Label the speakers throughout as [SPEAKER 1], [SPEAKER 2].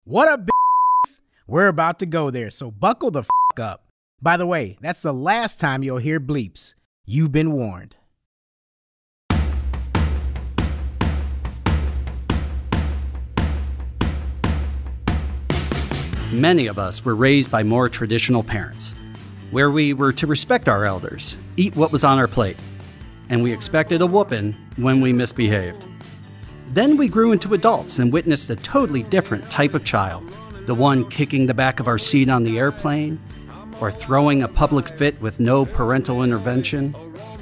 [SPEAKER 1] What up, b****s? We're about to go there, so buckle the f*** up. By the way, that's the last time you'll hear bleeps. You've been warned.
[SPEAKER 2] Many of us were raised by more traditional parents, where we were to respect our elders, eat what was on our plate, and we expected a whooping when we misbehaved. Then we grew into adults and witnessed a totally different type of child, the one kicking the back of our seat on the airplane, or throwing a public fit with no parental intervention,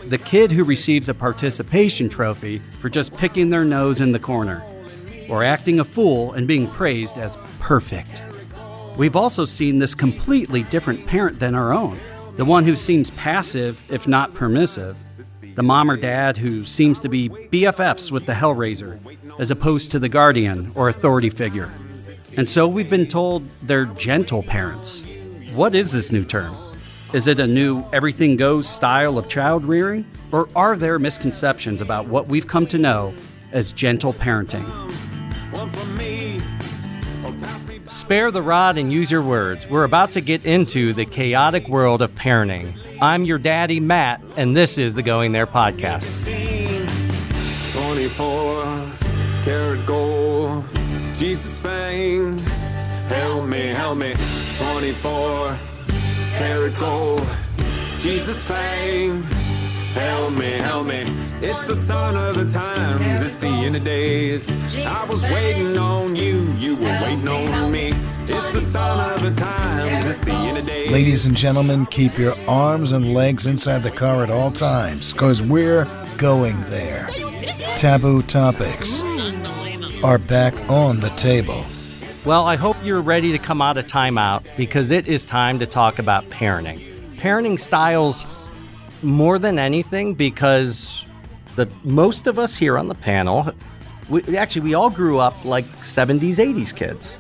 [SPEAKER 2] the kid who receives a participation trophy for just picking their nose in the corner, or acting a fool and being praised as perfect. We've also seen this completely different parent than our own, the one who seems passive, if not permissive, the mom or dad who seems to be BFFs with the Hellraiser, as opposed to the guardian or authority figure. And so we've been told they're gentle parents. What is this new term? Is it a new everything goes style of child rearing? Or are there misconceptions about what we've come to know as gentle parenting? Spare the rod and use your words. We're about to get into the chaotic world of parenting. I'm your daddy, Matt, and this is the Going There podcast.
[SPEAKER 3] 24 karat gold, Jesus fame, help me, help me. 24 karat gold, Jesus fame, help me, help me. It's the sign of the times, it's the end of days. I was waiting on you, you were waiting on me. It's the sign of the times, it's the end of days.
[SPEAKER 4] Ladies and gentlemen, keep your arms and legs inside the car at all times, because we're going there. Taboo topics are back on the table.
[SPEAKER 2] Well, I hope you're ready to come out of timeout because it is time to talk about parenting. Parenting styles more than anything because most of us here on the panel, we all grew up like 70s, 80s kids.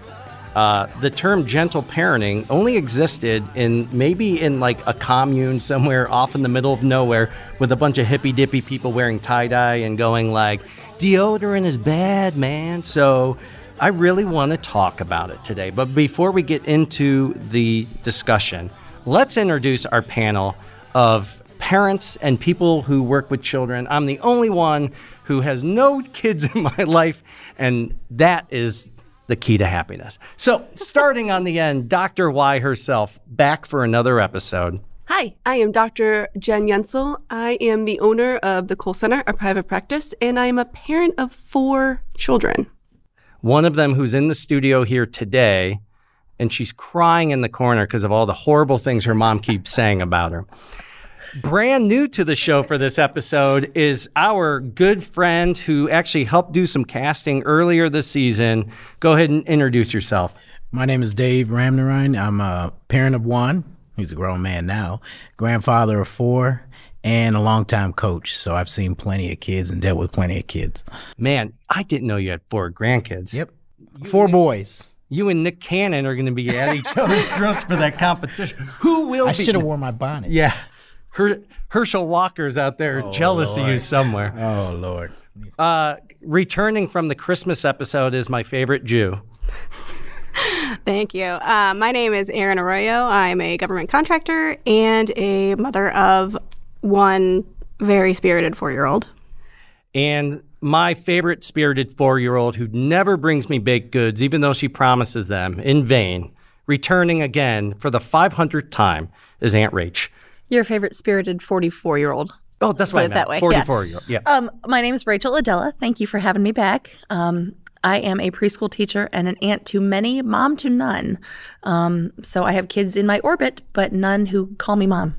[SPEAKER 2] The term gentle parenting only existed maybe in like a commune somewhere off in the middle of nowhere with a bunch of hippy-dippy people wearing tie-dye and going like, deodorant is bad, man. So I really want to talk about it today. But before we get into the discussion, let's introduce our panel of parents and people who work with children. I'm the only one who has no kids in my life, and that is the key to happiness. So starting on the end, Dr. Y herself, back for another episode.
[SPEAKER 5] Hi, I am Dr. Jen Yensel. I am the owner of the Cole Center, a private practice, and I am a parent of 4 children.
[SPEAKER 2] One of them who's in the studio here today, and she's crying in the corner because of all the horrible things her mom keeps saying about her. Brand new to the show for this episode is our good friend who actually helped do some casting earlier this season. Go ahead and introduce yourself.
[SPEAKER 1] My name is Dave Ramnarine. I'm a parent of 1. He's a grown man now. Grandfather of 4. And a longtime coach. So I've seen plenty of kids and dealt with plenty of kids.
[SPEAKER 2] Man, I didn't know you had 4 grandkids.
[SPEAKER 1] Yep. 4 boys.
[SPEAKER 2] You and Nick Cannon are going to be at each other's throats for that competition. Who will
[SPEAKER 1] I
[SPEAKER 2] be?
[SPEAKER 1] should have worn my bonnet.
[SPEAKER 2] Yeah. Herschel Walker's out there jealous of you somewhere.
[SPEAKER 1] Oh, Lord.
[SPEAKER 2] Returning from the Christmas episode is my favorite Jew.
[SPEAKER 5] Thank you. My name is Erin Arroyo. I'm a government contractor and a mother of 1 very spirited 4-year-old.
[SPEAKER 2] And my favorite spirited 4-year-old who never brings me baked goods, even though she promises them in vain, returning again for the 500th time, is Aunt Rach.
[SPEAKER 6] Your favorite spirited 44-year-old.
[SPEAKER 2] Oh, that's what I meant.
[SPEAKER 6] That way.
[SPEAKER 2] 44-year-old, yeah.
[SPEAKER 6] My name is Rachel Adela. Thank you for having me back. I am a preschool teacher and an aunt to many, mom to none. So I have kids in my orbit, but none who call me mom.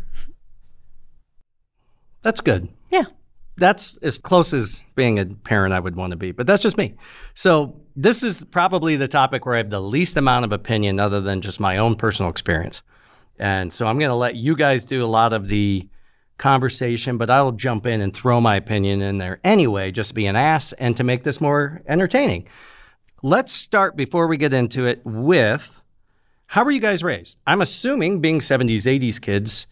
[SPEAKER 2] That's good.
[SPEAKER 6] Yeah.
[SPEAKER 2] That's as close as being a parent I would want to be, but that's just me. So this is probably the topic where I have the least amount of opinion other than just my own personal experience. And so I'm going to let you guys do a lot of the conversation, but I'll jump in and throw my opinion in there anyway, just to be an ass and to make this more entertaining. Let's start, before we get into it, with how were you guys raised? I'm assuming, being 70s, 80s kids,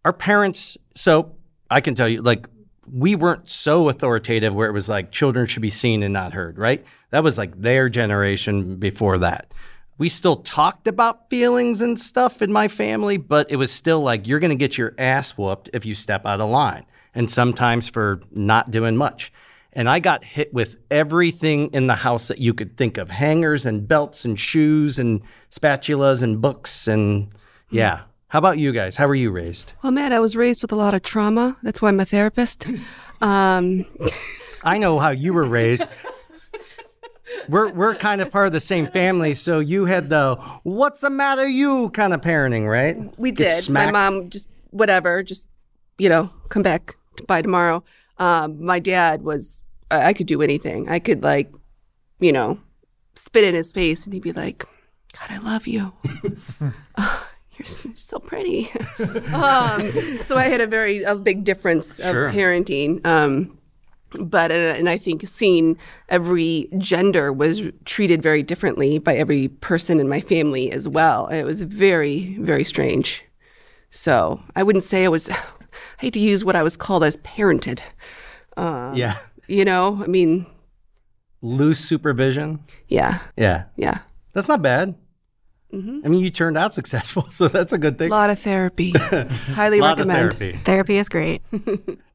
[SPEAKER 2] our parents, so I can tell you, like, we weren't so authoritative where it was like children should be seen and not heard, right? That was like their generation before that. We still talked about feelings and stuff in my family, but it was still like, you're going to get your ass whooped if you step out of line, and sometimes for not doing much. And I got hit with everything in the house that you could think of, hangers and belts and shoes and spatulas and books. And yeah. How about you guys? How were you raised?
[SPEAKER 7] Well, Matt, I was raised with a lot of trauma. That's why I'm a therapist.
[SPEAKER 2] I know how you were raised. We're kind of part of the same family, so you had the "what's the matter you" kind of parenting, right?
[SPEAKER 7] We
[SPEAKER 2] Get
[SPEAKER 7] did.
[SPEAKER 2] smacked.
[SPEAKER 7] My mom just whatever, just come back by tomorrow. My dad was I could do anything. I could spit in his face, and he'd be like, "God, I love you." You're so pretty. So I had a big difference of parenting. But I think seeing every gender was treated very differently by every person in my family as well. It was very, very strange. So I wouldn't say I hate to use what I was called as parented.
[SPEAKER 2] Yeah.
[SPEAKER 7] I mean.
[SPEAKER 2] Loose supervision?
[SPEAKER 7] Yeah.
[SPEAKER 2] Yeah.
[SPEAKER 7] Yeah.
[SPEAKER 2] That's not bad.
[SPEAKER 7] Mm-hmm.
[SPEAKER 2] I mean, you turned out successful, so that's a good thing.
[SPEAKER 7] A lot of therapy. Highly
[SPEAKER 2] lot
[SPEAKER 7] recommend.
[SPEAKER 2] Of therapy.
[SPEAKER 5] Therapy is great.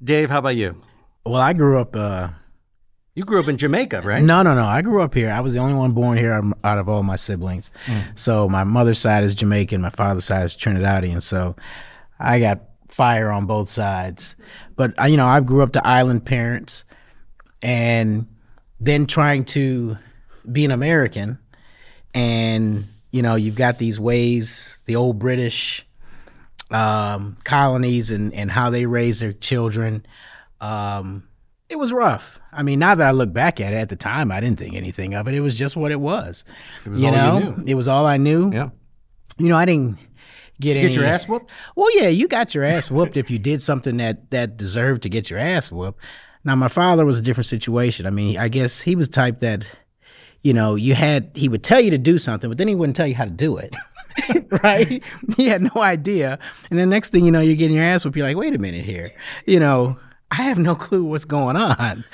[SPEAKER 2] Dave, how about you?
[SPEAKER 1] Well, I grew up.
[SPEAKER 2] You grew up in Jamaica, right?
[SPEAKER 1] No. I grew up here. I was the only one born here out of all my siblings. So my mother's side is Jamaican, my father's side is Trinidadian. So I got fire on both sides. But I grew up to island parents, and then trying to be an American, and you've got these ways, the old British colonies and how they raise their children. It was rough. I mean, now that I look back at it, at the time, I didn't think anything of it. It was just what it was.
[SPEAKER 2] It was all you knew.
[SPEAKER 1] It was all I knew.
[SPEAKER 2] Yeah.
[SPEAKER 1] I didn't get
[SPEAKER 2] Did you get your ass whooped?
[SPEAKER 1] Well, yeah, you got your ass whooped if you did something that deserved to get your ass whooped. Now, my father was a different situation. I mean, I guess he was the type that, he would tell you to do something, but then he wouldn't tell you how to do it. Right? He had no idea. And the next thing you're getting your ass whooped. You're like, wait a minute here. I have no clue what's going on.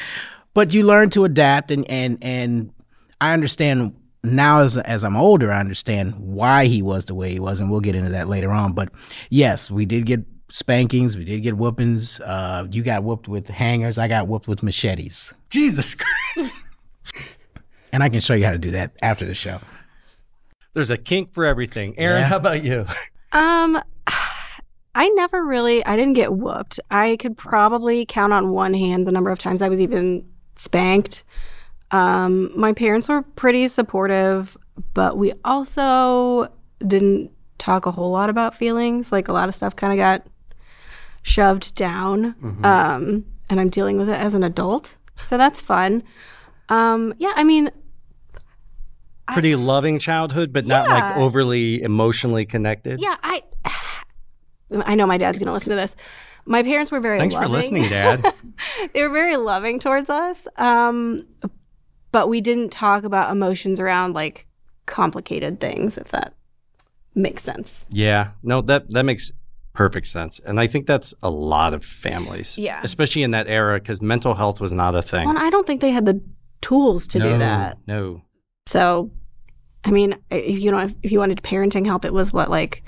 [SPEAKER 1] But you learn to adapt, and I understand now as I'm older, I understand why he was the way he was, and we'll get into that later on. But yes, we did get spankings, we did get whoopings. You got whooped with hangers, I got whooped with machetes.
[SPEAKER 2] Jesus Christ.
[SPEAKER 1] And I can show you how to do that after the show.
[SPEAKER 2] There's a kink for everything. Aaron, how about you?
[SPEAKER 5] I didn't get whooped. I could probably count on one hand the number of times I was even spanked. My parents were pretty supportive, but we also didn't talk a whole lot about feelings. Like, a lot of stuff kind of got shoved down. And I'm dealing with it as an adult. So that's fun. Yeah, I mean,
[SPEAKER 2] pretty loving childhood, but not like overly emotionally connected.
[SPEAKER 5] Yeah, I know my dad's going to listen to this. My parents were very
[SPEAKER 2] Thanks
[SPEAKER 5] loving.
[SPEAKER 2] for listening, Dad.
[SPEAKER 5] They were very loving towards us. But we didn't talk about emotions around like complicated things, if that makes sense.
[SPEAKER 2] Yeah. No, that makes perfect sense. And I think that's a lot of families.
[SPEAKER 5] Yeah.
[SPEAKER 2] Especially in that era, because mental health was not a thing.
[SPEAKER 5] Well, and I don't think they had the tools to do that.
[SPEAKER 2] No.
[SPEAKER 5] So, I mean, if you wanted parenting help, it was like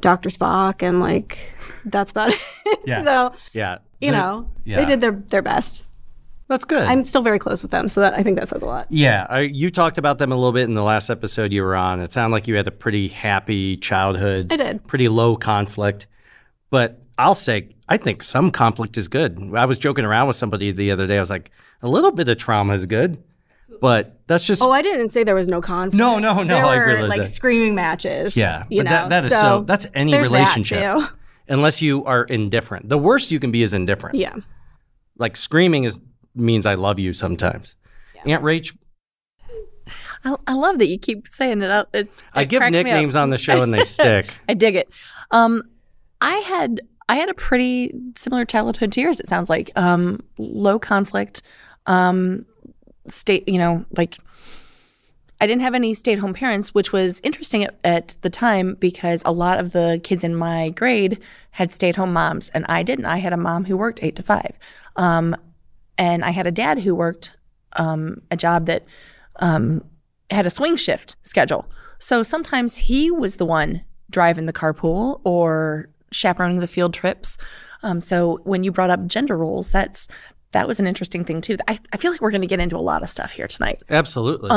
[SPEAKER 5] Dr. Spock, and like that's about it.
[SPEAKER 2] Yeah.
[SPEAKER 5] So,
[SPEAKER 2] yeah.
[SPEAKER 5] They did their best.
[SPEAKER 2] That's good.
[SPEAKER 5] I'm still very close with them, so I think that says a lot.
[SPEAKER 2] Yeah. You talked about them a little bit in the last episode you were on. It sounded like you had a pretty happy childhood.
[SPEAKER 5] I did.
[SPEAKER 2] Pretty low conflict. But I'll say, I think some conflict is good. I was joking around with somebody the other day. I was like, a little bit of trauma is good. But that's just...
[SPEAKER 5] Oh, I didn't say there was no conflict.
[SPEAKER 2] No.
[SPEAKER 5] There
[SPEAKER 2] I
[SPEAKER 5] were
[SPEAKER 2] realize
[SPEAKER 5] like
[SPEAKER 2] that.
[SPEAKER 5] screaming matches.
[SPEAKER 2] Yeah. But that is so... That's any relationship.
[SPEAKER 5] That too.
[SPEAKER 2] Unless you are indifferent. The worst you can be is indifferent.
[SPEAKER 5] Yeah.
[SPEAKER 2] Like screaming means I love you sometimes. Yeah. Aunt Rach...
[SPEAKER 6] I love that you keep saying it out.
[SPEAKER 2] I give nicknames on the show and they stick.
[SPEAKER 6] I dig it. I had a pretty similar childhood to yours, it sounds like. Low conflict, like I didn't have any stay-at-home parents, which was interesting at the time because a lot of the kids in my grade had stay-at-home moms, and I didn't. I had a mom who worked 8 to 5. And I had a dad who worked a job that had a swing shift schedule. So sometimes he was the one driving the carpool or chaperoning the field trips. So when you brought up gender roles, that was an interesting thing too. I feel like we're going to get into a lot of stuff here tonight.
[SPEAKER 2] Absolutely.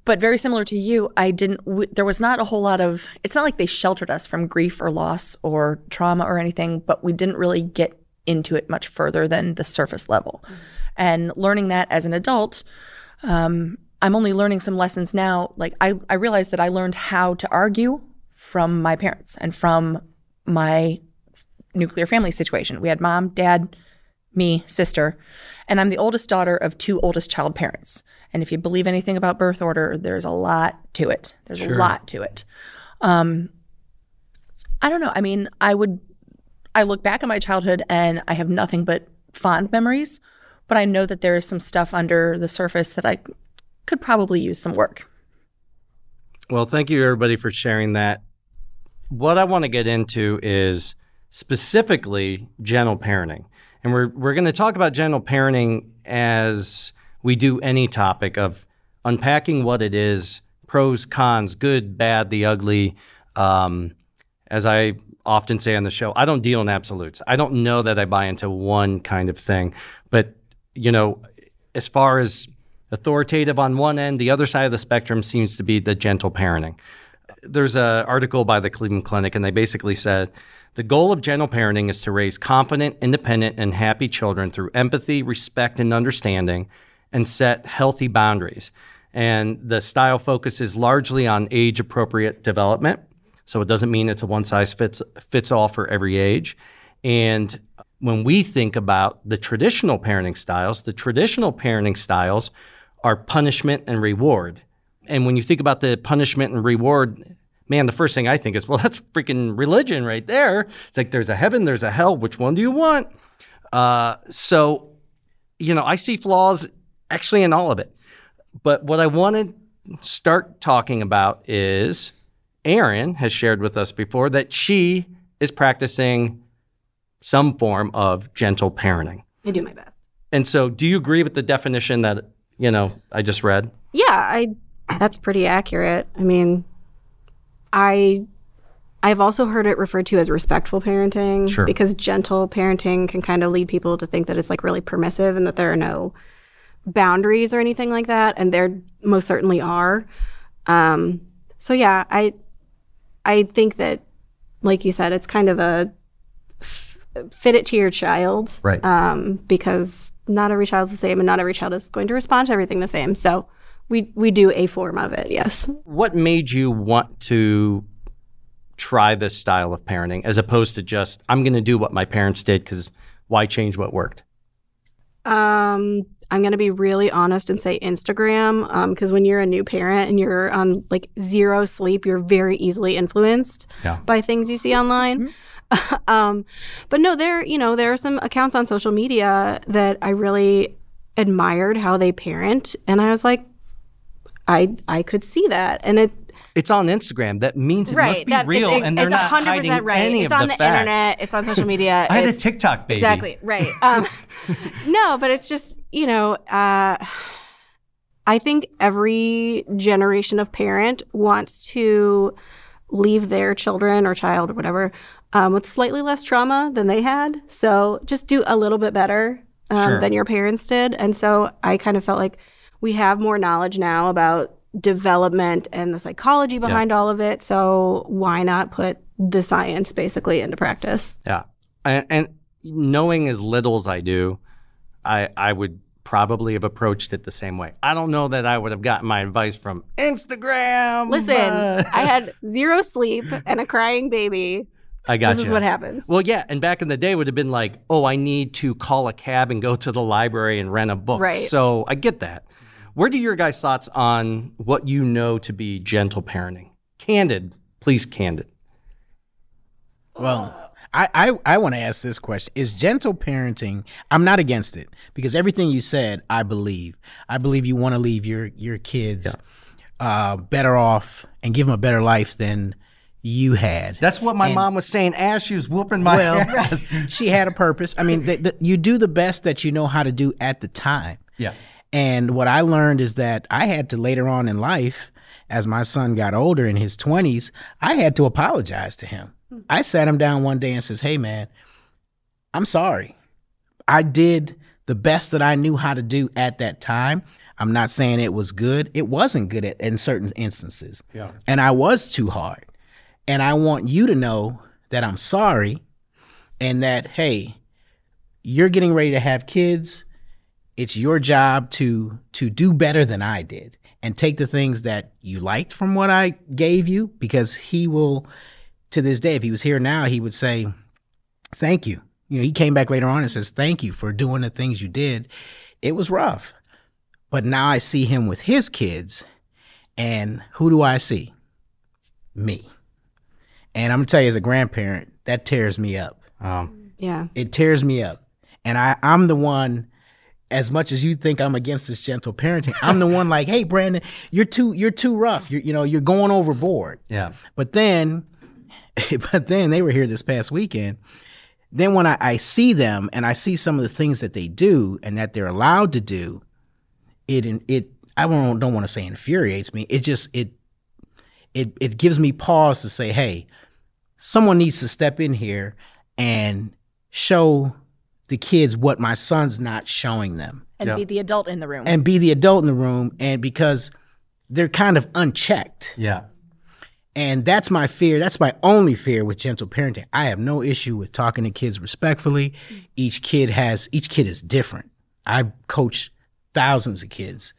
[SPEAKER 6] But very similar to you, there was not a whole lot of, it's not like they sheltered us from grief or loss or trauma or anything, but we didn't really get into it much further than the surface level. And learning that as an adult, I'm only learning some lessons now. Like I realized that I learned how to argue from my parents and from my nuclear family situation. We had mom, dad, me, sister, and I'm the oldest daughter of 2 oldest child parents. And if you believe anything about birth order, there's a lot to it. There's a lot to it. I don't know. I mean, I look back at my childhood and I have nothing but fond memories, but I know that there is some stuff under the surface that I could probably use some work.
[SPEAKER 2] Well, thank you everybody for sharing that. What I want to get into is specifically gentle parenting. And we're going to talk about gentle parenting as we do any topic of unpacking what it is, pros, cons, good, bad, the ugly. As I often say on the show, I don't deal in absolutes. I don't know that I buy into one kind of thing. But, as far as authoritative on one end, the other side of the spectrum seems to be the gentle parenting. There's an article by the Cleveland Clinic, and they basically said, the goal of gentle parenting is to raise confident, independent, and happy children through empathy, respect, and understanding, and set healthy boundaries. And the style focuses largely on age-appropriate development. So it doesn't mean it's a one-size-fits-all for every age. And when we think about the traditional parenting styles are punishment and reward. And when you think about the punishment and reward, man, the first thing I think is, well, that's freaking religion right there. It's like there's a heaven, there's a hell. Which one do you want? So, I see flaws actually in all of it. But what I want to start talking about is Erin has shared with us before that she is practicing some form of gentle parenting.
[SPEAKER 5] I do my best.
[SPEAKER 2] And so do you agree with the definition that, I just read?
[SPEAKER 5] Yeah, that's pretty accurate. I mean, I've also heard it referred to as respectful parenting.
[SPEAKER 2] Sure.
[SPEAKER 5] Because gentle parenting can kind of lead people to think that it's like really permissive and that there are no boundaries or anything like that, and there most certainly are. So yeah, I think that, like you said, it's kind of a fit it to your child,
[SPEAKER 2] right?
[SPEAKER 5] Because not every child's the same, and not every child is going to respond to everything the same. So we do a form of it, yes.
[SPEAKER 2] What made you want to try this style of parenting as opposed to just, I'm going to do what my parents did, because why change what worked?
[SPEAKER 5] I'm going to be really honest and say Instagram, because when you're a new parent and you're on like 0 sleep, you're very easily influenced by things you see online. But no, there are some accounts on social media that I really admired how they parent, and I was like, I could see that, and
[SPEAKER 2] it's on Instagram. That means it must be real, and they're not hiding any of the facts. It's on the internet.
[SPEAKER 5] It's on social media.
[SPEAKER 2] I had a TikTok baby.
[SPEAKER 5] Exactly, right. No, but it's just, I think every generation of parent wants to leave their children or child or whatever with slightly less trauma than they had. So just do a little bit better than your parents did. And so I kind of felt like we have more knowledge now about development and the psychology behind all of it. So why not put the science basically into practice?
[SPEAKER 2] Yeah. And knowing as little as I do, I would probably have approached it the same way. I don't know that I would have gotten my advice from Instagram.
[SPEAKER 5] Listen, I had 0 sleep and a crying baby.
[SPEAKER 2] I got you.
[SPEAKER 5] This is what happens.
[SPEAKER 2] Well, yeah. And back in the day, it would have been like, oh, I need to call a cab and go to the library and rent a book.
[SPEAKER 5] Right.
[SPEAKER 2] So I get that. What are your guys' thoughts on what you know to be gentle parenting? Candid, please, candid.
[SPEAKER 1] Well, I want to ask this question. Is gentle parenting, I'm not against it, because everything you said, I believe. I believe you want to leave your kids better off and give them a better life than you had.
[SPEAKER 8] That's what my mom was saying as she was whooping my ass.
[SPEAKER 1] She had a purpose. I mean, you do the best that you know how to do at the time.
[SPEAKER 8] Yeah.
[SPEAKER 1] And what I learned is that I had to, later on in life, as my son got older in his 20s, I had to apologize to him. I sat him down one day and says, hey, man, I'm sorry. I did the best that I knew how to do at that time. I'm not saying it was good. It wasn't good in certain instances. Yeah. And I was too hard. And I want you to know that I'm sorry and that, hey, you're getting ready to have kids. It's your job to do better than I did and take the things that you liked from what I gave you, because he will, to this day, if he was here now, he would say, thank you. You know, he came back later on and says, thank you for doing the things you did. It was rough. But now I see him with his kids, and who do I see? Me. And I'm going to tell you, as a grandparent, that tears me up.
[SPEAKER 5] Yeah.
[SPEAKER 1] It tears me up. And I'm the one, as much as you think I'm against this gentle parenting, I'm the one like, hey, Brandon, you're too rough. You're going overboard.
[SPEAKER 8] Yeah.
[SPEAKER 1] But then they were here this past weekend. Then when I see them and I see some of the things that they do and that they're allowed to do, it I don't want to say infuriates me. It gives me pause to say, hey, someone needs to step in here and show the kids what my son's not showing them.
[SPEAKER 6] And be the adult in the room.
[SPEAKER 1] And be the adult in the room, and because they're kind of unchecked.
[SPEAKER 8] Yeah.
[SPEAKER 1] And that's my fear. That's my only fear with gentle parenting. I have no issue with talking to kids respectfully. Each kid is different. I coach thousands of kids,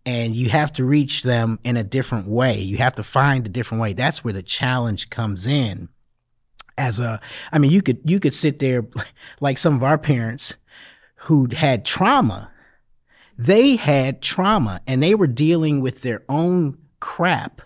[SPEAKER 1] and you have to reach them in a different way. You have to find a different way. That's where the challenge comes in. You could sit there like some of our parents who had trauma. They had trauma, and they were dealing with their own crap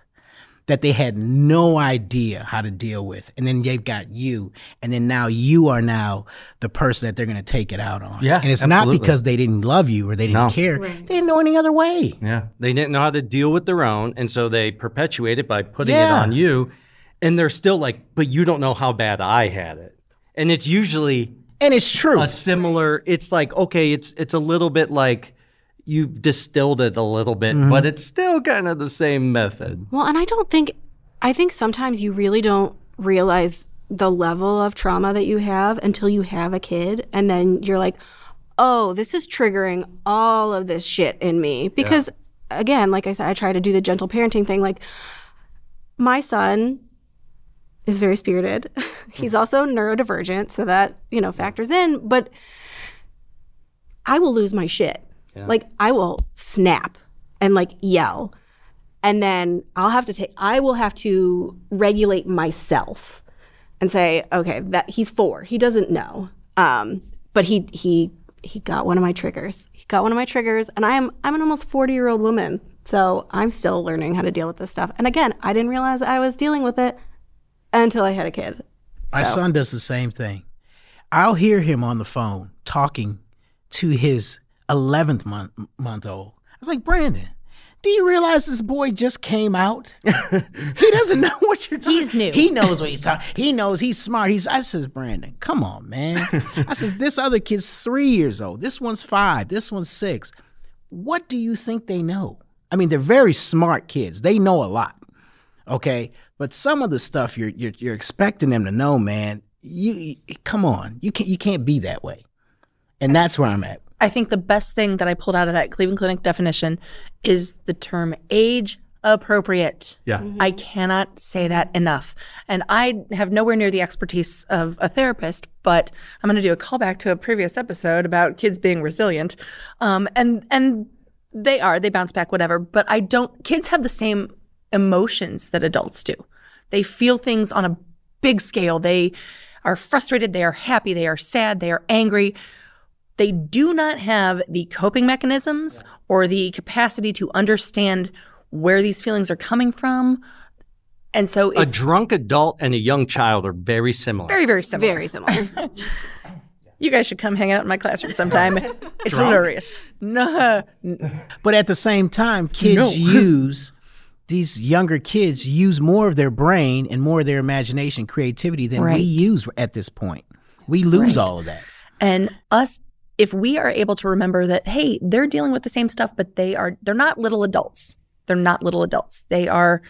[SPEAKER 1] that they had no idea how to deal with. And then they've got you, and then now you are now the person that they're going to take it out on.
[SPEAKER 8] Yeah,
[SPEAKER 1] and it's
[SPEAKER 8] absolutely.
[SPEAKER 1] not because they didn't love you or they didn't care. Right. They didn't know any other way.
[SPEAKER 8] Yeah, they didn't know how to deal with their own, and so they perpetuate it by putting it on you. And they're still like, but you don't know how bad I had it. And it's usually...
[SPEAKER 1] And it's true.
[SPEAKER 8] It's like, okay, it's a little bit like you've distilled it a little bit, but it's still kind of the same method.
[SPEAKER 5] Well, and I think sometimes you really don't realize the level of trauma that you have until you have a kid. And then you're like, oh, this is triggering all of this shit in me. Because again, like I said, I try to do the gentle parenting thing. Like, my son is very spirited. He's also neurodivergent, so that, factors in. But I will lose my shit. Yeah. Like, I will snap and yell. And then I will have to regulate myself and say, okay, that he's 4. He doesn't know. But he got one of my triggers. He got one of my triggers, and I'm an almost 40-year-old woman. So I'm still learning how to deal with this stuff. And again, I didn't realize I was dealing with it until I had a kid.
[SPEAKER 1] My son does the same thing. I'll hear him on the phone talking to his 11th month old. I was like, Brandon, do you realize this boy just came out? He doesn't know what you're talking about.
[SPEAKER 6] He's new.
[SPEAKER 1] He knows what he's talking. He knows he's smart. I says, Brandon, come on, man. I says, this other kid's 3 years old. This one's 5. This one's 6. What do you think they know? I mean, they're very smart kids. They know a lot. Okay, but some of the stuff you're expecting them to know, man. You come on, you can't be that way, and that's where I'm at.
[SPEAKER 6] I think the best thing that I pulled out of that Cleveland Clinic definition is the term age appropriate.
[SPEAKER 8] Yeah,
[SPEAKER 6] I cannot say that enough, and I have nowhere near the expertise of a therapist. But I'm going to do a callback to a previous episode about kids being resilient, and they bounce back, whatever. But kids have the same emotions that adults do. They feel things on a big scale. They are frustrated, they are happy, they are sad, they are angry. They do not have the coping mechanisms or the capacity to understand where these feelings are coming from. And so
[SPEAKER 8] A
[SPEAKER 6] it's
[SPEAKER 8] drunk adult and a young child are very similar.
[SPEAKER 6] very, very similar.
[SPEAKER 5] Very similar.
[SPEAKER 6] You guys should come hang out in my classroom sometime. It's hilarious. No.
[SPEAKER 1] But at the same time, these younger kids use more of their brain and more of their imagination, creativity than we use at this point. We lose all of that.
[SPEAKER 6] And us, if we are able to remember that, hey, they're dealing with the same stuff, but they're not little adults. They're not little adults. They are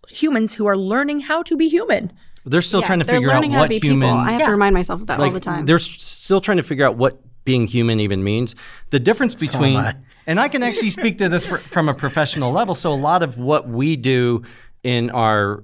[SPEAKER 6] humans who are learning how to be human.
[SPEAKER 8] They're still trying to figure out
[SPEAKER 5] learning how
[SPEAKER 8] what
[SPEAKER 5] to be
[SPEAKER 8] human.
[SPEAKER 5] people. I have to remind myself of that all the time.
[SPEAKER 8] They're still trying to figure out what being human even means. The difference between, and I can actually speak to this from a professional level. So a lot of what we do in our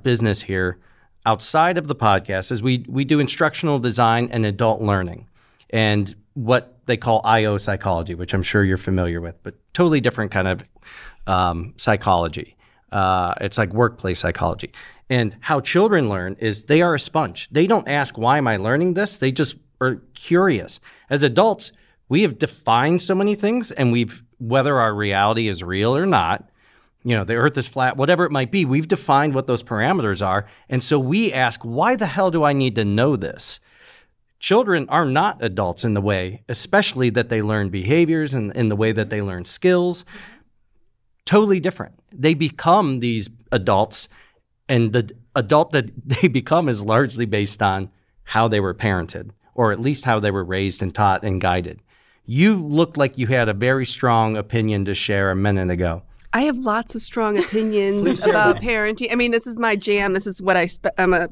[SPEAKER 8] business here, outside of the podcast, is we do instructional design and adult learning, and what they call IO psychology, which I'm sure you're familiar with, but totally different kind of psychology. It's like workplace psychology. And how children learn is they are a sponge. They don't ask, why am I learning this? They just are curious. As adults, we have defined so many things, and whether our reality is real or not, the earth is flat, whatever it might be, we've defined what those parameters are. And so we ask, why the hell do I need to know this? Children are not adults in the way, especially that they learn behaviors and in the way that they learn skills. Totally different. They become these adults, and the adult that they become is largely based on how they were parented, or at least how they were raised and taught and guided. You looked like you had a very strong opinion to share a minute ago.
[SPEAKER 7] I have lots of strong opinions about parenting. I mean, this is my jam. This is what I'm a,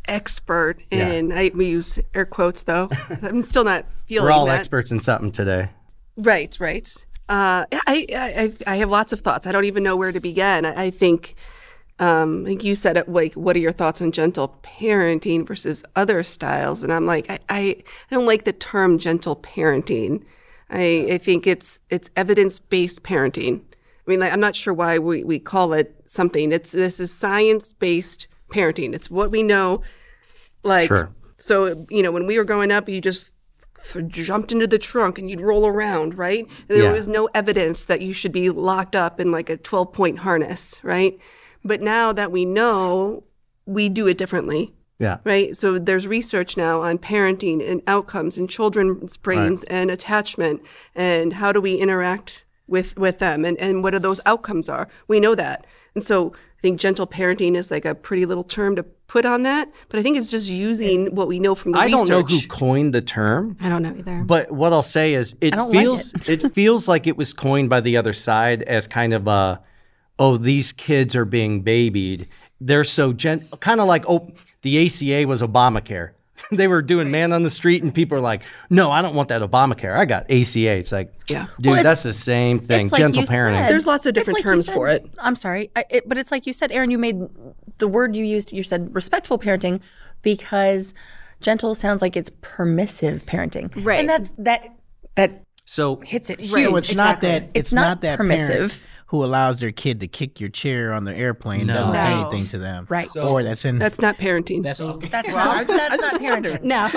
[SPEAKER 7] expert in. We use air quotes, though. I'm still not feeling that.
[SPEAKER 8] We're all experts in something today.
[SPEAKER 7] Right. I have lots of thoughts. I don't even know where to begin. I think you said it, like, what are your thoughts on gentle parenting versus other styles? And I'm like, I don't like the term gentle parenting. I think it's evidence-based parenting. I mean, I'm not sure why we call it something. This is science-based parenting. It's what we know. Like, sure. So, when we were growing up, you just jumped into the trunk and you'd roll around, right? And there was no evidence that you should be locked up in like a 12-point harness, right? But now that we know, we do it differently.
[SPEAKER 8] Yeah.
[SPEAKER 7] Right. So there's research now on parenting and outcomes in children's brains and attachment, and how do we interact with them, and what are those outcomes are. We know that. And so I think gentle parenting is like a pretty little term to put on that, but I think it's just using what we know from the research.
[SPEAKER 8] I don't know who coined the term.
[SPEAKER 5] I don't know either.
[SPEAKER 8] But what I'll say is it feels like it was coined by the other side as kind of these kids are being babied. They're so kind of like, the ACA was Obamacare. They were doing man on the street, and people are like, no, I don't want that Obamacare. I got ACA. It's like, dude, that's the same thing.
[SPEAKER 6] Like
[SPEAKER 8] gentle parenting.
[SPEAKER 7] There's lots of different terms for it.
[SPEAKER 6] I'm sorry. But it's like you said, Aaron, you made the word you used, you said respectful parenting, because gentle sounds like it's permissive parenting.
[SPEAKER 5] Right.
[SPEAKER 6] And that
[SPEAKER 8] so
[SPEAKER 6] hits it huge.
[SPEAKER 1] So it's not that
[SPEAKER 6] it's not that
[SPEAKER 1] permissive
[SPEAKER 6] parent
[SPEAKER 1] who allows their kid to kick your chair on the airplane and doesn't say anything to them.
[SPEAKER 6] Right.
[SPEAKER 1] Or that's
[SPEAKER 7] not parenting.
[SPEAKER 6] That's not parenting.
[SPEAKER 5] No.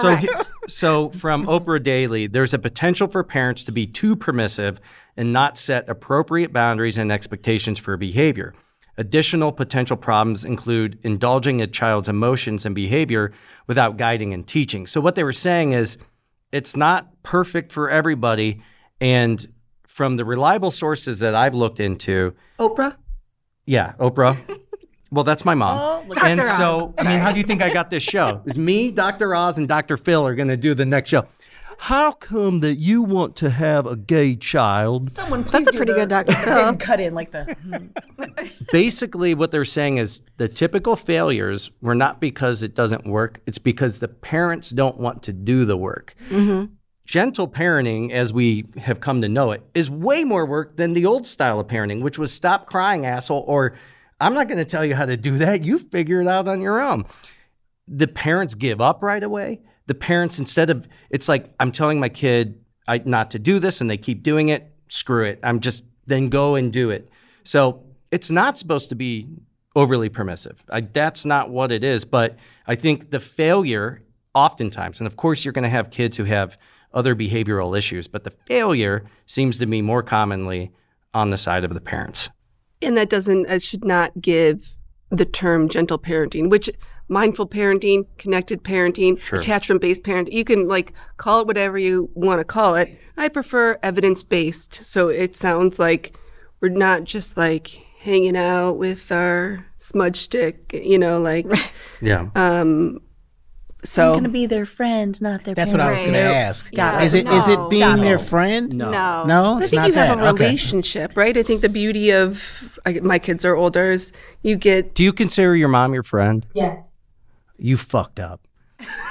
[SPEAKER 8] So from Oprah Daily, there's a potential for parents to be too permissive and not set appropriate boundaries and expectations for behavior. Additional potential problems include indulging a child's emotions and behavior without guiding and teaching. So what they were saying is it's not perfect for everybody, and from the reliable sources that I've looked into.
[SPEAKER 7] Oprah?
[SPEAKER 8] Yeah, Oprah. Well, that's my mom. And
[SPEAKER 5] Dr.
[SPEAKER 8] so, I mean, how do you think I got this show? It's me, Dr. Oz, and Dr. Phil are going to do the next show. How come that you want to have a gay child?
[SPEAKER 6] Someone please
[SPEAKER 5] That's a pretty good Dr. Phil.
[SPEAKER 6] Cut in like the.
[SPEAKER 8] Basically, what they're saying is the typical failures were not because it doesn't work. It's because the parents don't want to do the work. Mm-hmm. Gentle parenting, as we have come to know it, is way more work than the old style of parenting, which was stop crying, asshole, or I'm not going to tell you how to do that. You figure it out on your own. The parents give up right away. The parents, instead of, it's like, I'm telling my kid not to do this and they keep doing it, screw it. Then go and do it. So it's not supposed to be overly permissive. That's not what it is. But I think the failure oftentimes, and of course you're going to have kids who have other behavioral issues, but the failure seems to be more commonly on the side of the parents.
[SPEAKER 7] And that should not give the term gentle parenting, which mindful parenting, connected parenting, attachment-based parenting, you can like call it whatever you want to call it. I prefer evidence-based. So it sounds like we're not just like hanging out with our smudge stick,
[SPEAKER 6] So I'm going to be their friend, not their
[SPEAKER 1] That's
[SPEAKER 6] parent.
[SPEAKER 1] what I was going to ask.
[SPEAKER 6] Stop
[SPEAKER 1] Is it being their friend?
[SPEAKER 7] No.
[SPEAKER 1] No,
[SPEAKER 7] I
[SPEAKER 1] it's
[SPEAKER 7] think
[SPEAKER 1] not
[SPEAKER 7] you have
[SPEAKER 1] that.
[SPEAKER 7] a
[SPEAKER 1] Okay.
[SPEAKER 7] relationship, right? I think the beauty of my kids are older is you get.
[SPEAKER 8] Do you consider your mom your friend?
[SPEAKER 9] Yes.
[SPEAKER 8] You fucked up.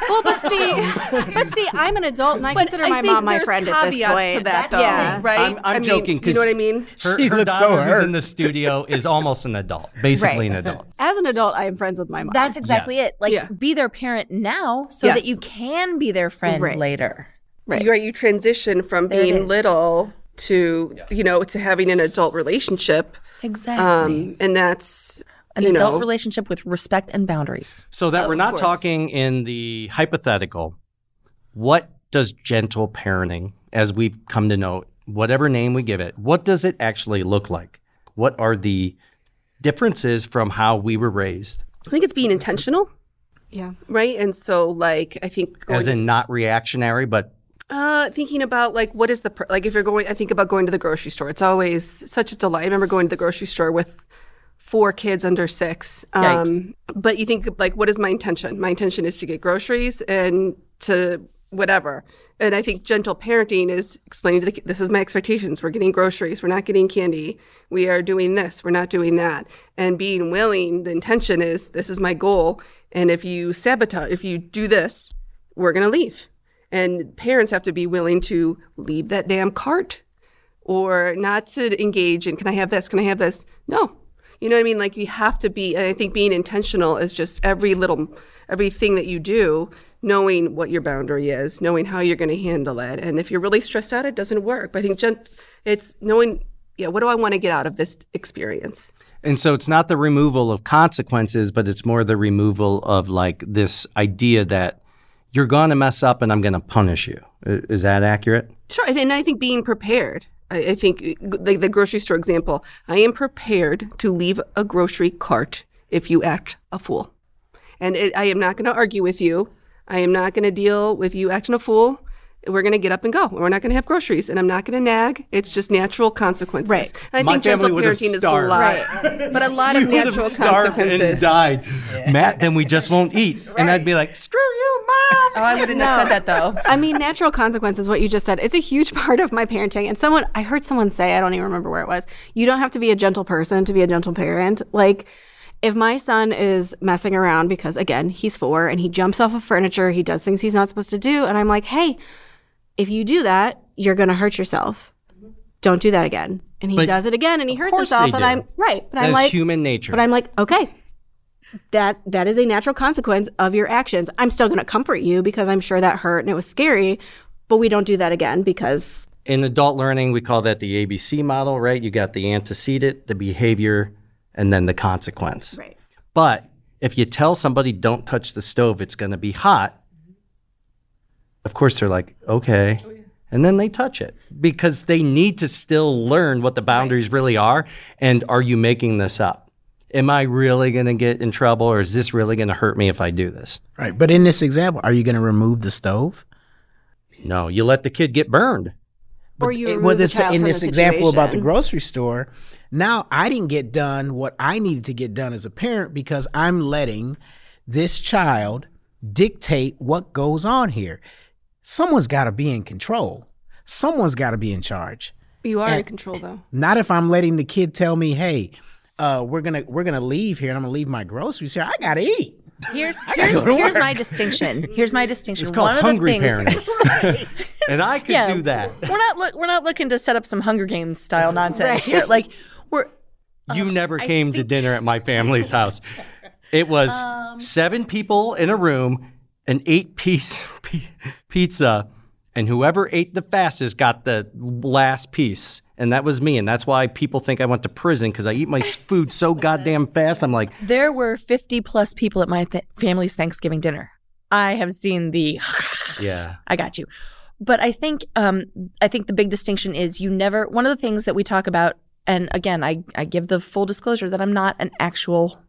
[SPEAKER 5] Well, but see, I'm an adult and I consider my mom my friend at this
[SPEAKER 7] caveats
[SPEAKER 5] point.
[SPEAKER 7] to that, though,
[SPEAKER 5] Yeah.
[SPEAKER 7] right?
[SPEAKER 8] I'm joking
[SPEAKER 7] You know what I mean?
[SPEAKER 8] Her
[SPEAKER 1] She looks so
[SPEAKER 8] daughter who's
[SPEAKER 1] hurt.
[SPEAKER 8] in the studio is almost an adult, basically
[SPEAKER 5] Right.
[SPEAKER 8] an adult.
[SPEAKER 5] As an adult, I am friends with my mom.
[SPEAKER 6] That's exactly
[SPEAKER 8] Yes.
[SPEAKER 6] it. Like,
[SPEAKER 7] Yeah.
[SPEAKER 6] be their parent now so
[SPEAKER 7] Yes.
[SPEAKER 6] that you can be their friend
[SPEAKER 5] Right.
[SPEAKER 6] later.
[SPEAKER 5] right.
[SPEAKER 7] You transition from
[SPEAKER 6] There it
[SPEAKER 7] being
[SPEAKER 6] is.
[SPEAKER 7] little to to having an adult relationship,
[SPEAKER 6] Exactly.
[SPEAKER 7] and that's
[SPEAKER 6] An adult relationship with respect and boundaries.
[SPEAKER 8] So that we're not
[SPEAKER 7] course.
[SPEAKER 8] talking in the hypothetical, what does gentle parenting, as we've come to know, whatever name we give it, what does it actually look like? What are the differences from how we were raised?
[SPEAKER 7] I think it's being intentional,
[SPEAKER 5] Yeah.
[SPEAKER 7] right? And so, like, I think
[SPEAKER 8] As in not reactionary, but
[SPEAKER 7] thinking about like what is if you're going, I think about going to the grocery store. It's always such a delight. I remember going to the grocery store with 4 kids under 6.
[SPEAKER 6] Yikes.
[SPEAKER 7] But you think like, what is my intention? My intention is to get groceries and to whatever. And I think gentle parenting is explaining to the kid, this is my expectations. We're getting groceries. We're not getting candy. We are doing this. We're not doing that. And being willing, the intention is, this is my goal. And if you sabotage, if you do this, we're going to leave. And parents have to be willing to leave that damn cart or not to engage in, can I have this? Can I have this? No. You know what I mean? Like you have to be, and I think being intentional is just everything that you do, knowing what your boundary is, knowing how you're going to handle it. And if you're really stressed out, it doesn't work. But I think it's knowing, what do I want to get out of this experience?
[SPEAKER 8] and so it's not the removal of consequences, but it's more the removal of like this idea that you're going to mess up and I'm going to punish you. Is that accurate?
[SPEAKER 7] Sure. And I think being prepared. I think like the grocery store example, I am prepared to leave a grocery cart if you act a fool. And I am not going to argue with you. I am not going to deal with you acting a fool. We're going to get up and go. We're not going to have groceries, and I'm not going to nag. It's just natural consequences.
[SPEAKER 5] Right.
[SPEAKER 7] And I
[SPEAKER 8] My
[SPEAKER 7] think gentle
[SPEAKER 8] family would have
[SPEAKER 7] parenting is a
[SPEAKER 8] starved.
[SPEAKER 7] lot, but a lot of
[SPEAKER 8] We would have
[SPEAKER 7] natural
[SPEAKER 8] starved
[SPEAKER 7] consequences.
[SPEAKER 8] and died. Matt, then we just won't eat. And I'd be like, screw you, Mom.
[SPEAKER 6] Oh, I wouldn't have said that though.
[SPEAKER 5] I mean, natural consequences, what you just said, it's a huge part of my parenting. And I heard someone say, I don't even remember where it was, you don't have to be a gentle person to be a gentle parent. Like, if my son is messing around because, again, he's 4 and he jumps off of furniture, he does things he's not supposed to do, and I'm like, hey, if you do that, you're going to hurt yourself. Don't do that again. And he
[SPEAKER 8] But
[SPEAKER 5] does it again and he hurts
[SPEAKER 8] course
[SPEAKER 5] himself.
[SPEAKER 8] they
[SPEAKER 5] And
[SPEAKER 8] do.
[SPEAKER 5] I'm right. But I'm
[SPEAKER 8] That's
[SPEAKER 5] like,
[SPEAKER 8] human nature.
[SPEAKER 5] But I'm like, okay, that is a natural consequence of your actions. I'm still going to comfort you because I'm sure that hurt and it was scary, but we don't do that again because.
[SPEAKER 8] In adult learning, we call that the ABC model, right? You got the antecedent, the behavior, and then the consequence.
[SPEAKER 5] Right.
[SPEAKER 8] But if you tell somebody don't touch the stove, it's going to be hot, of course they're like, okay. And then they touch it because they need to still learn what the boundaries really are. And are you making this up? Am I really going to get in trouble, or is this really going to hurt me if I do this?
[SPEAKER 1] Right. But in this example, are you going to remove the stove?
[SPEAKER 8] No, you let the kid get burned.
[SPEAKER 5] Or you remove
[SPEAKER 1] Well,
[SPEAKER 5] the child
[SPEAKER 1] in
[SPEAKER 5] from
[SPEAKER 1] this
[SPEAKER 5] the
[SPEAKER 1] example about the
[SPEAKER 5] situation.
[SPEAKER 1] grocery store, now I didn't get done what I needed to get done as a parent because I'm letting this child dictate what goes on here. Someone's got to be in control. Someone's got to be in charge.
[SPEAKER 7] You are in control, though.
[SPEAKER 1] Not if I'm letting the kid tell me, "Hey, we're gonna leave here, and I'm gonna leave my groceries here. I gotta eat."
[SPEAKER 6] Here's
[SPEAKER 1] go to work.
[SPEAKER 6] my distinction. Here's my distinction.
[SPEAKER 8] It's called
[SPEAKER 6] One of
[SPEAKER 8] hungry
[SPEAKER 6] the things,
[SPEAKER 8] parenting. And I could
[SPEAKER 6] Yeah.
[SPEAKER 8] do that.
[SPEAKER 6] we're not looking to set up some Hunger Games style nonsense here. Like we're
[SPEAKER 8] You never came to dinner at my family's house. It was 7 people in a room, an 8-piece pizza, and whoever ate the fastest got the last piece. And that was me. And that's why people think I went to prison, because I eat my food so goddamn fast. I'm like,
[SPEAKER 6] there were 50 plus people at my family's Thanksgiving dinner. I have seen the
[SPEAKER 8] yeah.
[SPEAKER 6] I got you. But I think the big distinction is one of the things that we talk about And again, I give the full disclosure that I'm not an actual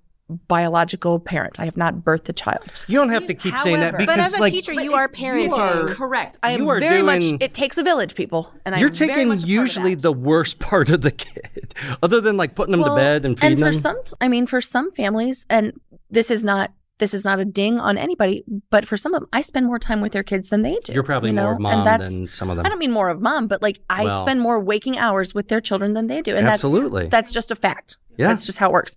[SPEAKER 6] biological parent. I have not birthed the child.
[SPEAKER 8] You don't have to keep saying that because,
[SPEAKER 5] but as a
[SPEAKER 8] like,
[SPEAKER 5] teacher, you are parenting.
[SPEAKER 6] Correct. I am
[SPEAKER 8] you are
[SPEAKER 6] very much.
[SPEAKER 8] doing-
[SPEAKER 6] It takes a village, people, and
[SPEAKER 8] you're
[SPEAKER 6] I'm very
[SPEAKER 8] taking
[SPEAKER 6] much a part of
[SPEAKER 8] usually
[SPEAKER 6] that.
[SPEAKER 8] the worst part of the kid, other than like putting them to bed and feeding
[SPEAKER 6] for
[SPEAKER 8] them.
[SPEAKER 6] for some families, and this is not a ding on anybody, but for some of them, I spend more time with their kids than they do.
[SPEAKER 8] You're probably more of mom than some of them.
[SPEAKER 6] I don't mean more of mom, but like I spend more waking hours with their children than they do, and
[SPEAKER 8] Absolutely.
[SPEAKER 6] that's just a fact.
[SPEAKER 8] Yeah.
[SPEAKER 6] That's just how it works.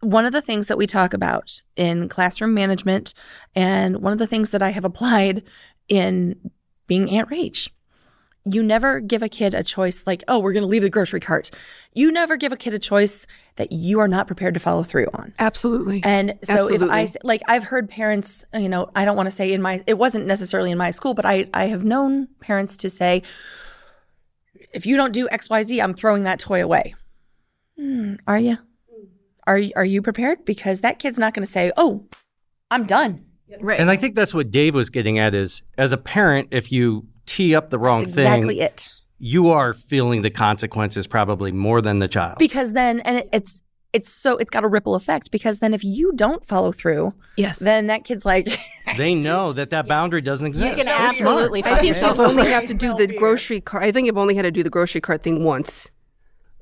[SPEAKER 6] One of the things that we talk about in classroom management, and one of the things that I have applied in being Aunt Rach, you never give a kid a choice like, oh, we're going to leave the grocery cart. You never give a kid a choice that you are not prepared to follow through on.
[SPEAKER 7] Absolutely.
[SPEAKER 6] And so
[SPEAKER 7] Absolutely.
[SPEAKER 6] I've heard parents, I don't want to say it wasn't necessarily in my school, but I have known parents to say, if you don't do X, Y, Z, I'm throwing that toy away. Are you? Are you prepared? Because that kid's not going to say, oh, I'm done.
[SPEAKER 5] Right.
[SPEAKER 8] And I think that's what Dave was getting at is, as a parent, if you tee up the wrong
[SPEAKER 6] That's
[SPEAKER 8] thing,
[SPEAKER 6] exactly it.
[SPEAKER 8] you are feeling the consequences probably more than the child.
[SPEAKER 6] Because then, and it's got a ripple effect, because then if you don't follow through,
[SPEAKER 7] Yes.
[SPEAKER 6] then that kid's like,
[SPEAKER 8] They know that boundary doesn't exist.
[SPEAKER 5] can absolutely
[SPEAKER 7] I think
[SPEAKER 5] fuck
[SPEAKER 7] you
[SPEAKER 5] yourself.
[SPEAKER 7] only have to do the grocery cart. I think you've only had to do the grocery cart thing once.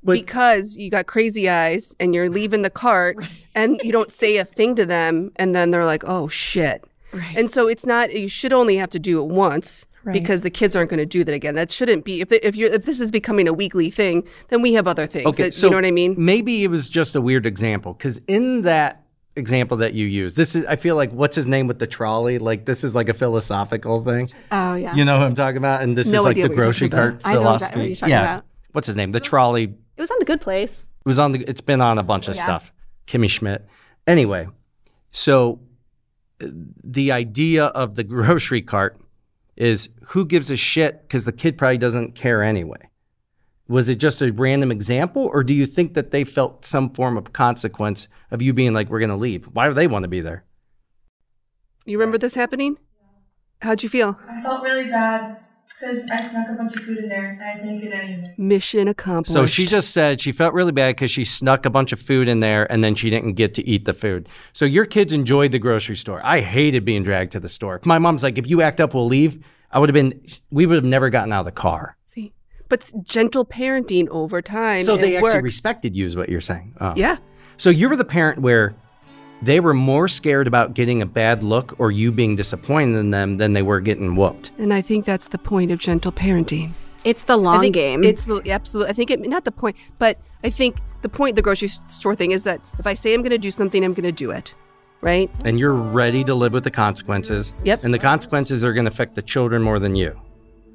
[SPEAKER 7] Because you got crazy eyes and you're leaving the cart and you don't say a thing to them and then they're like, oh shit.
[SPEAKER 6] Right.
[SPEAKER 7] And so it's not, you should only have to do it once because the kids aren't going to do that again. That shouldn't be, if this is becoming a weekly thing, then we have other things.
[SPEAKER 8] Okay,
[SPEAKER 7] that,
[SPEAKER 8] so
[SPEAKER 7] you know what I mean?
[SPEAKER 8] maybe it was just a weird example because in that example that you use, I feel like what's his name with the trolley? Like this is like a philosophical thing.
[SPEAKER 5] Oh, yeah.
[SPEAKER 8] You know who I'm talking about? And this
[SPEAKER 7] No
[SPEAKER 8] is like
[SPEAKER 7] idea
[SPEAKER 8] the
[SPEAKER 7] what you're
[SPEAKER 8] grocery
[SPEAKER 7] talking
[SPEAKER 8] cart
[SPEAKER 5] about. I know
[SPEAKER 8] philosophy.
[SPEAKER 5] exactly what you're talking
[SPEAKER 8] yeah.
[SPEAKER 5] about.
[SPEAKER 8] What's his name? The trolley.
[SPEAKER 5] It was on The Good Place.
[SPEAKER 8] It was on it's been on a bunch of stuff. Kimmy Schmidt. Anyway, so the idea of the grocery cart is who gives a shit because the kid probably doesn't care anyway. Was it just a random example, or do you think that they felt some form of consequence of you being like, we're going to leave? Why do they want to be there?
[SPEAKER 7] You remember this happening? How'd you feel?
[SPEAKER 9] I felt really bad because I snuck a bunch of food in there and I didn't get any of it.
[SPEAKER 7] Mission accomplished.
[SPEAKER 8] So she just said she felt really bad because she snuck a bunch of food in there and then she didn't get to eat the food. So your kids enjoyed the grocery store. I hated being dragged to the store. My mom's like, if you act up, we'll leave. We would have never gotten out of the car.
[SPEAKER 7] See, but it's gentle parenting over time.
[SPEAKER 8] So
[SPEAKER 7] it
[SPEAKER 8] they actually
[SPEAKER 7] works.
[SPEAKER 8] respected you is what you're saying. Oh.
[SPEAKER 7] Yeah.
[SPEAKER 8] So you were the parent where they were more scared about getting a bad look or you being disappointed in them than they were getting whooped.
[SPEAKER 7] And I think that's the point of gentle parenting.
[SPEAKER 5] It's the
[SPEAKER 7] I
[SPEAKER 5] long
[SPEAKER 7] think
[SPEAKER 5] game.
[SPEAKER 7] It's the absolute. I think not the point, but I think the point of the grocery store thing is that if I say I'm going to do something, I'm going to do it, right?
[SPEAKER 8] And you're ready to live with the consequences.
[SPEAKER 7] Yep.
[SPEAKER 8] And the consequences are going to affect the children more than you.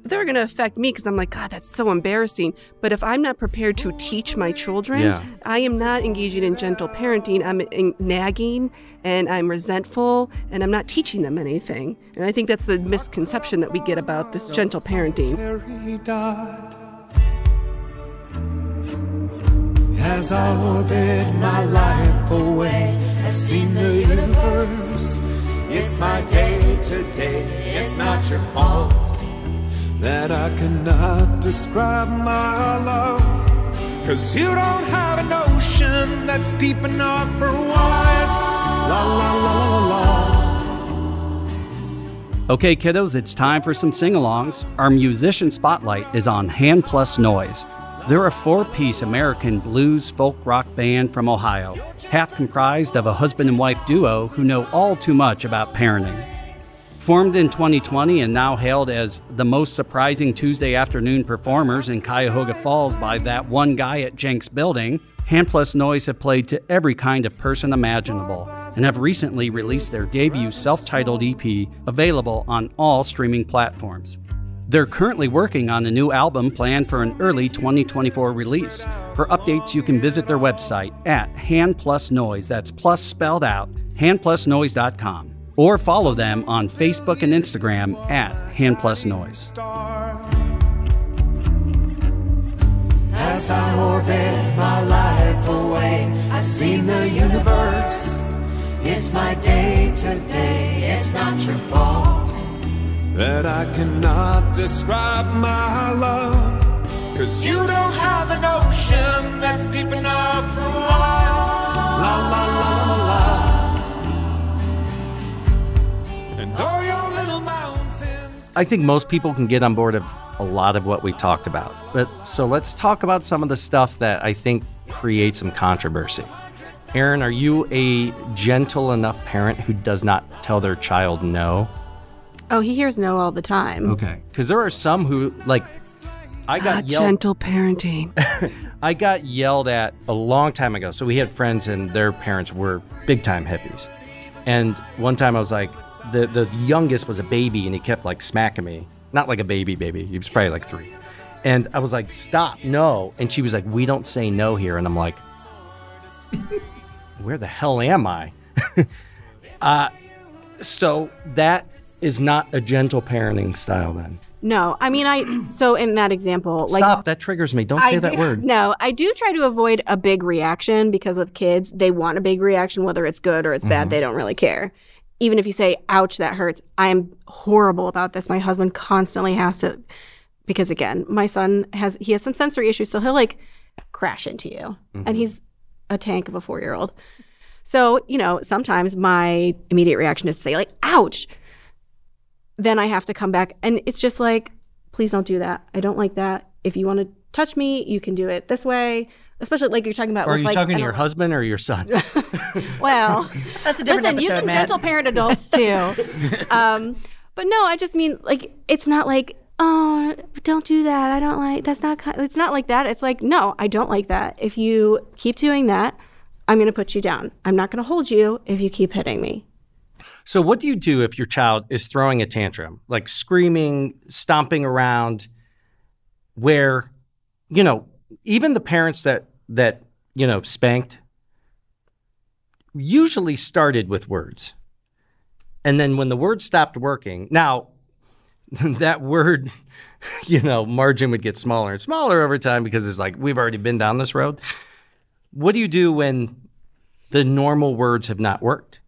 [SPEAKER 7] They're going to affect me because I'm like, God, that's so embarrassing. But if I'm not prepared to teach my children,
[SPEAKER 8] Yeah.
[SPEAKER 7] I am not engaging in gentle parenting. I'm nagging and I'm resentful and I'm not teaching them anything. And I think that's the misconception that we get about this gentle parenting.
[SPEAKER 3] As I orbit my life away, I've seen the universe. It's my day today, it's not your fault that I cannot describe my love. 'Cause you don't have an ocean that's deep enough for one. La la la la la.
[SPEAKER 2] Okay, kiddos, it's time for some sing-alongs. Our musician spotlight is on Hand Plus Noise. They're a four-piece American blues folk rock band from Ohio, half comprised of a husband and wife duo who know all too much about parenting. Formed in 2020 and now hailed as the most surprising Tuesday afternoon performers in Cuyahoga Falls by that one guy at Jenks Building, Hand Plus Noise have played to every kind of person imaginable and have recently released their debut self-titled EP, available on all streaming platforms. They're currently working on a new album planned for an early 2024 release. For updates, you can visit their website at Hand Plus Noise, that's plus spelled out, handplusnoise.com. Or follow them on Facebook and Instagram at Hand Plus Noise.
[SPEAKER 3] As I orbit my life away, I've seen the universe. It's my day today, it's not your fault that I cannot describe my love. 'Cause you don't have an ocean that
[SPEAKER 8] I think most people can get on board of a lot of what we talked about. But so let's talk about some of the stuff that I think creates some controversy. Aaron, are you a gentle enough parent who does not tell their child no?
[SPEAKER 5] Oh, he hears no all the time.
[SPEAKER 8] Okay. Because there are some who, like, I got yelled.
[SPEAKER 7] Gentle parenting.
[SPEAKER 8] I got yelled at a long time ago. So we had friends and their parents were big time hippies. And one time I was like, the youngest was a baby and he kept like smacking me. Not like a baby. He was probably like 3. And I was like, stop, no. And she was like, we don't say no here. And I'm like, where the hell am I? So that is not a gentle parenting style then.
[SPEAKER 5] No, I mean, so in that example, like.
[SPEAKER 8] Stop, that triggers me. Don't say that word.
[SPEAKER 5] No, I do try to avoid a big reaction because with kids, they want a big reaction, whether it's good or it's bad, they don't really care. Even if you say, ouch, that hurts, I'm horrible about this. My husband constantly has to, because again, my son has some sensory issues, so he'll like crash into you. And he's a tank of a 4-year-old. So, sometimes my immediate reaction is to say like, ouch. Then I have to come back and it's just like, please don't do that. I don't like that. If you want to touch me, you can do it this way. Especially like you're talking about.
[SPEAKER 8] Or are
[SPEAKER 5] with,
[SPEAKER 8] you
[SPEAKER 5] like,
[SPEAKER 8] talking to your husband or your son?
[SPEAKER 5] Well,
[SPEAKER 6] That's a different
[SPEAKER 5] listen,
[SPEAKER 6] episode,
[SPEAKER 5] you can
[SPEAKER 6] Matt.
[SPEAKER 5] gentle parent adults too. But no, I just mean like, it's not like, oh, don't do that. I don't like, that's not, it's not like that. It's like, no, I don't like that. If you keep doing that, I'm going to put you down. I'm not going to hold you if you keep hitting me.
[SPEAKER 8] So what do you do if your child is throwing a tantrum, like screaming, stomping around, where, even the parents that spanked usually started with words. And then when the word stopped working, now that word, margin would get smaller and smaller over time because it's like, we've already been down this road. What do you do when the normal words have not worked?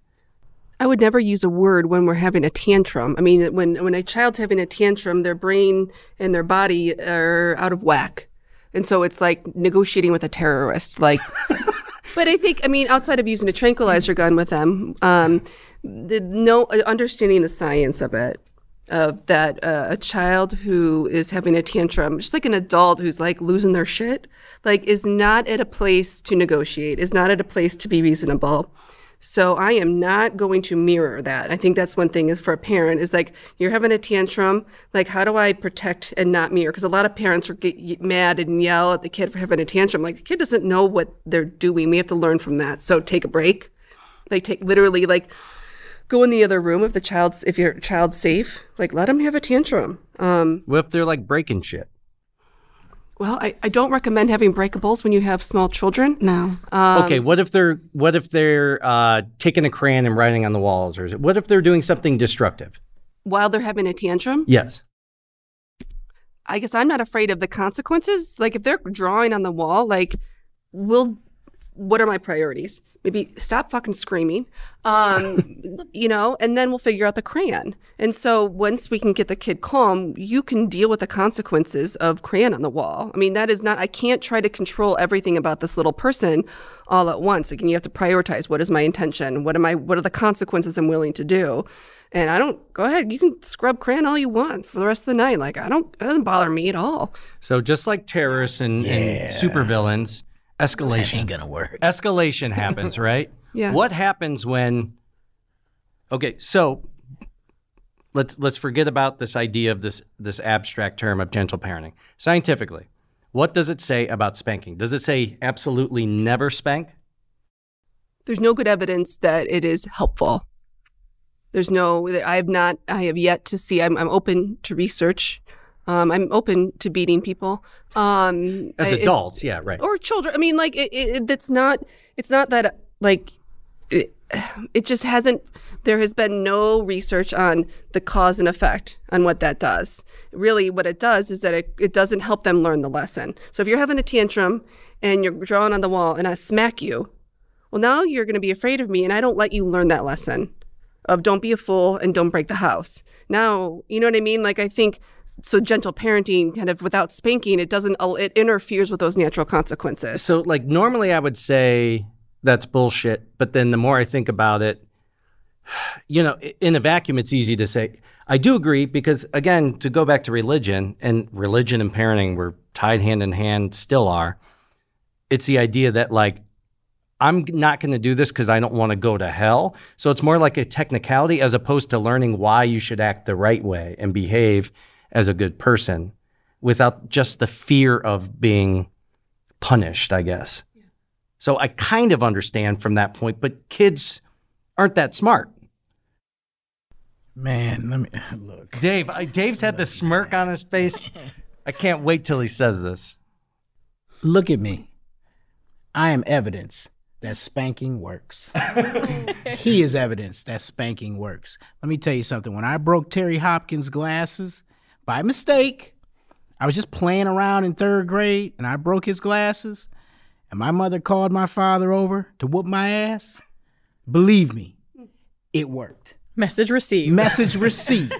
[SPEAKER 7] I would never use a word when we're having a tantrum. I mean, when a child's having a tantrum, their brain and their body are out of whack. And so it's like negotiating with a terrorist. Like, but I think, outside of using a tranquilizer gun with them, understanding the science of it, that a child who is having a tantrum, just like an adult who's like losing their shit, like is not at a place to negotiate, is not at a place to be reasonable. So I am not going to mirror that. I think that's one thing is for a parent is like, you're having a tantrum. Like, how do I protect and not mirror? Because a lot of parents get mad and yell at the kid for having a tantrum. Like, the kid doesn't know what they're doing. We have to learn from that. So take a break. Like, go in the other room if your child's safe. Like, let them have a tantrum.
[SPEAKER 8] What if they're like breaking shit?
[SPEAKER 7] Well, I don't recommend having breakables when you have small children.
[SPEAKER 5] No.
[SPEAKER 8] Okay, what if they're taking a crayon and writing on the walls, or what if they're doing something destructive
[SPEAKER 7] while they're having a tantrum?
[SPEAKER 8] Yes.
[SPEAKER 7] I guess I'm not afraid of the consequences. Like if they're drawing on the wall, like, what are my priorities? Maybe stop fucking screaming, and then we'll figure out the crayon. And so once we can get the kid calm, you can deal with the consequences of crayon on the wall. I mean, I can't try to control everything about this little person all at once. Again, you have to prioritize. What is my intention? What are the consequences I'm willing to do? And go ahead, you can scrub crayon all you want for the rest of the night. Like, it doesn't bother me at all.
[SPEAKER 8] So just like terrorists and supervillains, escalation.
[SPEAKER 1] That ain't gonna work.
[SPEAKER 8] Escalation happens, right?
[SPEAKER 7] Yeah.
[SPEAKER 8] What happens when? Okay, so let's forget about this idea of this abstract term of gentle parenting. Scientifically, what does it say about spanking? Does it say absolutely never spank?
[SPEAKER 7] There's no good evidence that it is helpful. I have yet to see. I'm open to research. I'm open to beating people.
[SPEAKER 8] As adults, yeah, right.
[SPEAKER 7] Or children. I mean, like, it's not that, like, it just hasn't, there has been no research on the cause and effect on what that does. Really, what it does is that it doesn't help them learn the lesson. So if you're having a tantrum and you're drawing on the wall and I smack you, well, now you're going to be afraid of me and I don't let you learn that lesson of don't be a fool and don't break the house. Now, you know what I mean? Like, I think, so gentle parenting kind of without spanking, it interferes with those natural consequences.
[SPEAKER 8] So like normally I would say that's bullshit, but then the more I think about it, in a vacuum, it's easy to say. I do agree because, again, to go back to religion and parenting were tied hand in hand, still are. It's the idea that, like, I'm not going to do this because I don't want to go to hell. So it's more like a technicality as opposed to learning why you should act the right way and behave as a good person without just the fear of being punished, I guess. Yeah. So I kind of understand from that point, but kids aren't that smart.
[SPEAKER 1] Man, let me look.
[SPEAKER 8] Dave's had the smirk on his face. I can't wait till he says this.
[SPEAKER 1] Look at me. I am evidence that spanking works. He is evidence that spanking works. Let me tell you something. When I broke Terry Hopkins' glasses by mistake, I was just playing around in 3rd grade and I broke his glasses and my mother called my father over to whoop my ass. Believe me, it worked.
[SPEAKER 6] Message received.
[SPEAKER 1] Message received.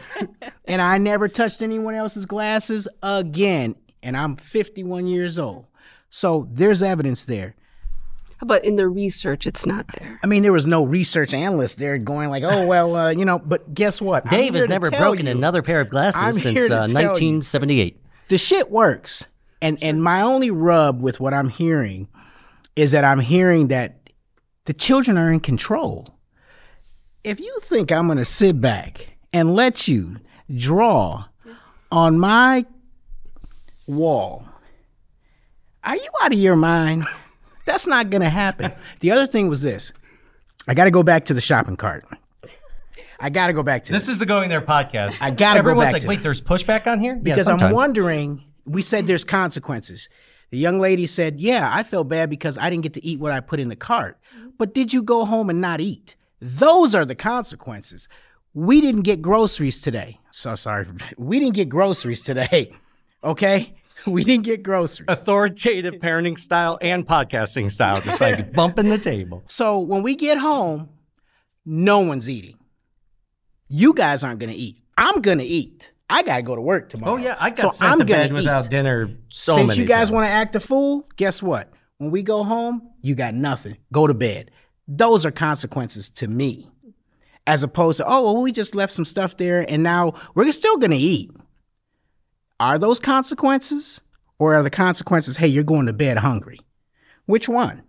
[SPEAKER 1] And I never touched anyone else's glasses again. And I'm 51 years old. So there's evidence there.
[SPEAKER 7] But in the research, it's not there.
[SPEAKER 1] I mean, there was no research analyst there going like, oh, well, but guess what?
[SPEAKER 10] Dave has never broken another pair of glasses since 1978.
[SPEAKER 1] The shit works. And my only rub with what I'm hearing is that I'm hearing that the children are in control. If you think I'm going to sit back and let you draw on my wall, are you out of your mind? That's not going to happen. The other thing was this. I got to go back to the shopping cart. I got to go back to
[SPEAKER 8] this. Is the Going There podcast.
[SPEAKER 1] I got to go back to
[SPEAKER 8] Everyone's like, wait, there's pushback on here?
[SPEAKER 1] Because I'm wondering, we said there's consequences. The young lady said, yeah, I felt bad because I didn't get to eat what I put in the cart. But did you go home and not eat? Those are the consequences. We didn't get groceries today. So sorry. We didn't get groceries today. Okay? We didn't get groceries.
[SPEAKER 8] Authoritative parenting style and podcasting style. Just like bumping the table.
[SPEAKER 1] So when we get home, no one's eating. You guys aren't going to eat. I'm going to eat. I got to go to work tomorrow.
[SPEAKER 8] Oh, yeah. I got sent to bed without dinner so many
[SPEAKER 1] Since you guys
[SPEAKER 8] times.
[SPEAKER 1] want to act a fool, guess what? When we go home, you got nothing. Go to bed. Those are consequences to me. As opposed to, oh, well, we just left some stuff there and now we're still going to eat. Are those consequences? Or are the consequences, hey, you're going to bed hungry? Which one?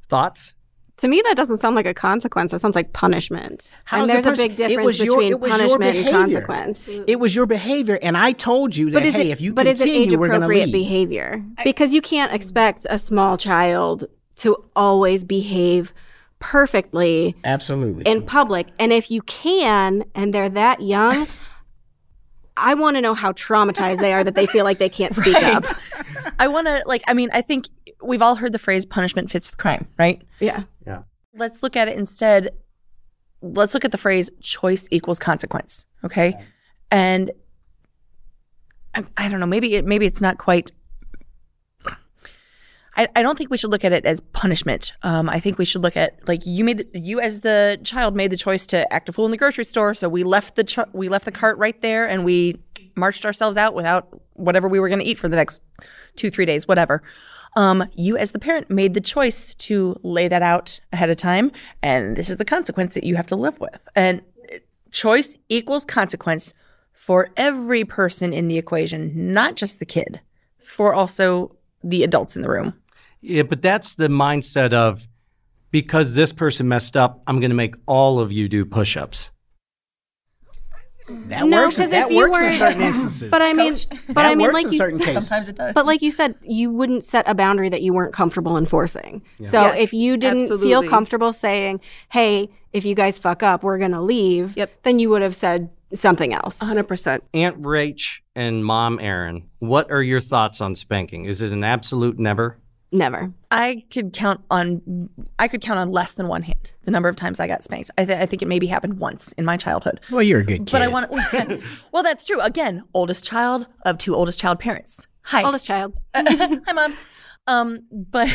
[SPEAKER 8] Thoughts?
[SPEAKER 5] To me, that doesn't sound like a consequence. That sounds like punishment.
[SPEAKER 1] How's
[SPEAKER 5] and there's
[SPEAKER 1] it
[SPEAKER 5] a big difference between punishment and consequence.
[SPEAKER 1] It was your behavior, and I told you that, hey, if you
[SPEAKER 5] but is it
[SPEAKER 1] continue, we're going to leave.
[SPEAKER 5] Behavior? Because you can't expect a small child to always behave perfectly
[SPEAKER 1] Absolutely.
[SPEAKER 5] in public. And if you can, and they're that young, I want to know how traumatized they are that they feel like they can't speak up.
[SPEAKER 6] I want to, I think we've all heard the phrase punishment fits the crime, right?
[SPEAKER 5] Yeah.
[SPEAKER 8] Yeah.
[SPEAKER 6] Let's look at it instead. Let's look at the phrase choice equals consequence, okay? And I don't know, maybe it's not quite. I don't think we should look at it as punishment. I think we should look at, like, you as the child made the choice to act a fool in the grocery store, so we left the cart right there and we marched ourselves out without whatever we were going to eat for the next 2-3 days, whatever. You as the parent made the choice to lay that out ahead of time, and this is the consequence that you have to live with. And choice equals consequence for every person in the equation, not just the kid, for also the adults in the room.
[SPEAKER 8] Yeah, but that's the mindset of, because this person messed up, I'm going to make all of you do push-ups.
[SPEAKER 1] That works in certain instances.
[SPEAKER 5] But I mean, like you said,
[SPEAKER 6] sometimes it does.
[SPEAKER 5] But like you said, you wouldn't set a boundary that you weren't comfortable enforcing. Yeah. So if you didn't feel comfortable saying, hey, if you guys fuck up, we're going to leave, then you would have said something else.
[SPEAKER 7] 100%.
[SPEAKER 8] Aunt Rach and Mom Erin, what are your thoughts on spanking? Is it an absolute never?
[SPEAKER 5] Never.
[SPEAKER 6] I could count on less than one hand the number of times I got spanked. I think it maybe happened once in my childhood.
[SPEAKER 1] Well, you're a good kid.
[SPEAKER 6] But I want to. Well, that's true. Again, oldest child of 2 oldest child parents. Hi,
[SPEAKER 5] oldest child.
[SPEAKER 6] Hi, Mom. But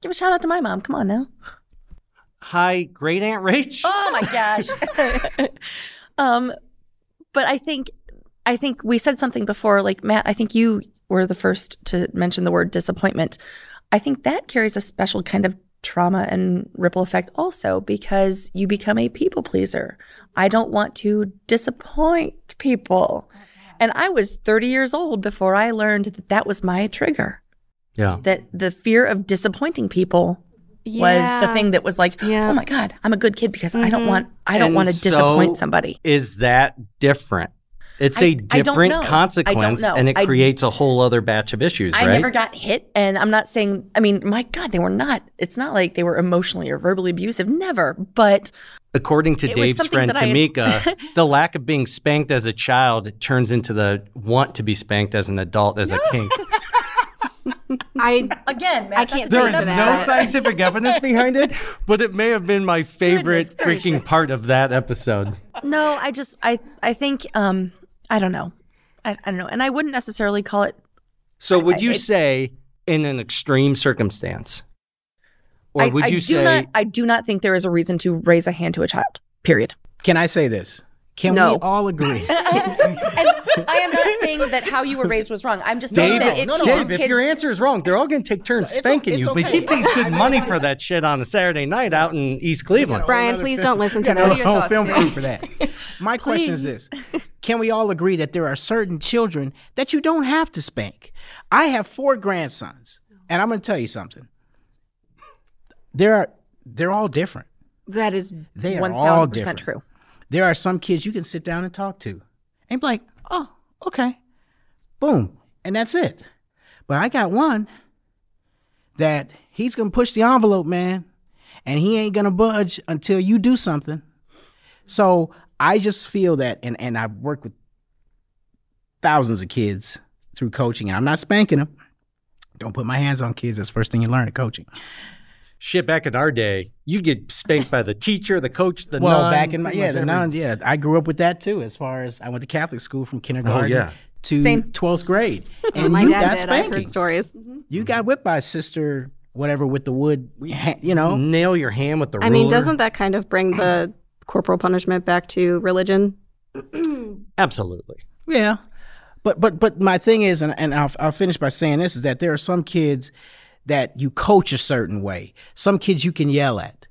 [SPEAKER 6] give a shout out to my mom. Come on now.
[SPEAKER 8] Hi, great Aunt Rach.
[SPEAKER 6] Oh my gosh. But I think we said something before. Like, Matt, I think you were the first to mention the word disappointment. I think that carries a special kind of trauma and ripple effect also, because you become a people pleaser. I don't want to disappoint people. And I was 30 years old before I learned that that was my trigger.
[SPEAKER 8] Yeah.
[SPEAKER 6] That the fear of disappointing people was the thing that was like, oh my God, I'm a good kid because I don't want to disappoint somebody.
[SPEAKER 8] Is that different? It's a different consequence, and it creates a whole other batch of issues, right?
[SPEAKER 6] I never got hit, and I'm not saying, I mean, my God, they were not, it's not like they were emotionally or verbally abusive, never, but
[SPEAKER 8] according to Dave's friend Tamika, the lack of being spanked as a child turns into the want to be spanked as an adult as a kink.
[SPEAKER 5] I
[SPEAKER 6] can't.
[SPEAKER 8] There is no scientific evidence behind it, but it may have been my favorite freaking part of that episode.
[SPEAKER 6] No, I think, I don't know. I don't know. And I wouldn't necessarily call it.
[SPEAKER 8] So would you say in an extreme circumstance? Or would you say.
[SPEAKER 6] I do not think there is a reason to raise a hand to a child, period.
[SPEAKER 1] Can I say this? Can we all agree?
[SPEAKER 6] And I am not saying that how you were raised was wrong. I'm just saying that it teaches
[SPEAKER 8] Dave,
[SPEAKER 6] kids.
[SPEAKER 8] if your answer is wrong, they're all going to take turns spanking you.
[SPEAKER 1] okay.
[SPEAKER 8] But keep these good money for that shit on a Saturday night out in East Cleveland.
[SPEAKER 5] Brian, please don't listen to
[SPEAKER 1] the
[SPEAKER 5] this.
[SPEAKER 1] whole film crew for that. My question is this. Can we all agree that there are certain children that you don't have to spank? I have 4 grandsons, and I'm going to tell you something. They're all different.
[SPEAKER 6] That is
[SPEAKER 1] They are all
[SPEAKER 6] 1,000%
[SPEAKER 1] different.
[SPEAKER 6] true.
[SPEAKER 1] There are some kids you can sit down and talk to and be like, oh, okay, boom, and that's it. But I got one that he's going to push the envelope, man, and he ain't going to budge until you do something. So I just feel that, and I've worked with thousands of kids through coaching, and I'm not spanking them. Don't put my hands on kids. That's the first thing you learn at coaching.
[SPEAKER 8] Shit, back in our day, you'd get spanked by the teacher, the coach, the nun.
[SPEAKER 1] Well, back in the nuns, I grew up with that too. As far as I went to Catholic school from kindergarten to 12th grade, and you got spankings.
[SPEAKER 5] I've heard stories.
[SPEAKER 1] You got whipped by a sister, whatever, with the wood. You know,
[SPEAKER 8] nail your hand with the ruler.
[SPEAKER 5] I mean, doesn't that kind of bring the corporal punishment back to religion?
[SPEAKER 8] Absolutely.
[SPEAKER 1] Yeah, but my thing is, and I'll finish by saying this, is that there are some kids that you coach a certain way. Some kids you can yell at.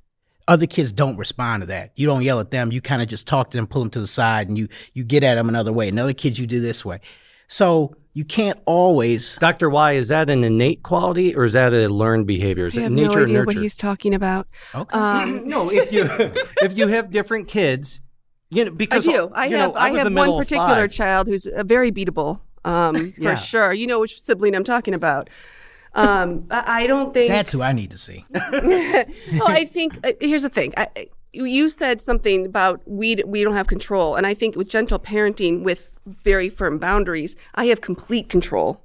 [SPEAKER 1] Other kids don't respond to that. You don't yell at them. You kind of just talk to them, pull them to the side, and you get at them another way. Another kids you do this way. So you can't always.
[SPEAKER 8] Dr. Y, is that an innate quality or is that a learned behavior? Is
[SPEAKER 7] I
[SPEAKER 8] it
[SPEAKER 7] have
[SPEAKER 8] nature
[SPEAKER 7] no idea
[SPEAKER 8] or
[SPEAKER 7] what
[SPEAKER 8] nurture?
[SPEAKER 7] he's talking about.
[SPEAKER 1] Okay.
[SPEAKER 8] No, if you have different kids, you know, because
[SPEAKER 7] I do. I have one particular child who's very beatable, for sure. You know which sibling I'm talking about. I don't think
[SPEAKER 1] that's who I need to see.
[SPEAKER 7] Well, I think here's the thing. You said something about we don't have control, and I think with gentle parenting with very firm boundaries, I have complete control,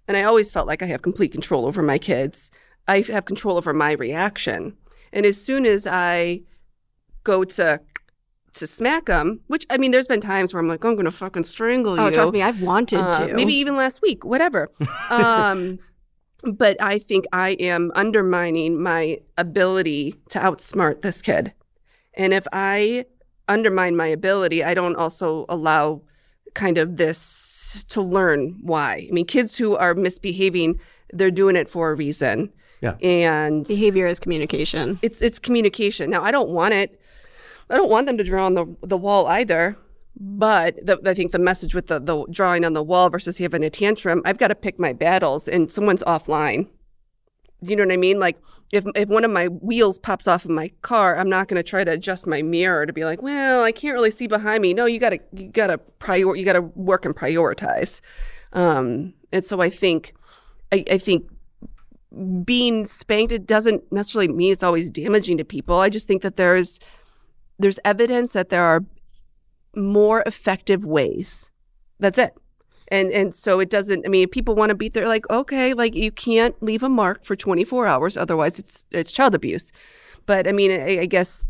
[SPEAKER 7] and I always felt like I have complete control over my kids. I have control over my reaction, and as soon as I go to smack them, which I mean, there's been times where I'm like, I'm going to fucking strangle you.
[SPEAKER 5] Oh, trust me, I've wanted to.
[SPEAKER 7] Maybe even last week, whatever. But I think I am undermining my ability to outsmart this kid. And if I undermine my ability, I don't also allow kind of this to learn why. I mean, kids who are misbehaving, they're doing it for a reason.
[SPEAKER 8] Yeah.
[SPEAKER 5] And behavior is communication.
[SPEAKER 7] It's communication. Now, I don't want it. I don't want them to draw on the wall either. But I think the message with the drawing on the wall versus having a tantrum, I've got to pick my battles, and someone's offline. Do you know what I mean? Like if one of my wheels pops off of my car, I'm not going to try to adjust my mirror to be like, well, I can't really see behind me. No, you got to work and prioritize. And so I think being spanked, it doesn't necessarily mean it's always damaging to people. I just think that there's evidence that there are more effective ways. That's it. And so it doesn't, I mean, if people want to beat, they're like, okay, like you can't leave a mark for 24 hours. Otherwise it's child abuse. But I mean, I guess,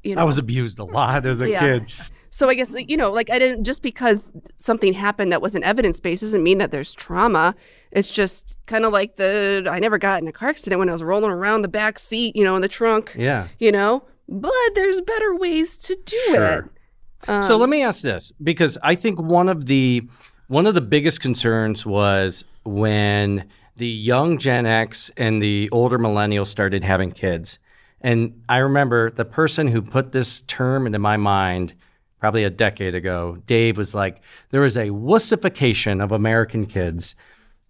[SPEAKER 7] you know.
[SPEAKER 8] I was abused a lot as a kid.
[SPEAKER 7] So I guess, you know, like I didn't, just because something happened that wasn't evidence-based doesn't mean that there's trauma. It's just kind of like I never got in a car accident when I was rolling around the back seat, you know, in the trunk.
[SPEAKER 8] Yeah.
[SPEAKER 7] You know, but there's better ways to do it.
[SPEAKER 8] So let me ask this, because I think one of the biggest concerns was when the young Gen X and the older millennials started having kids. And I remember the person who put this term into my mind probably a decade ago, Dave, was like, there is a wussification of American kids.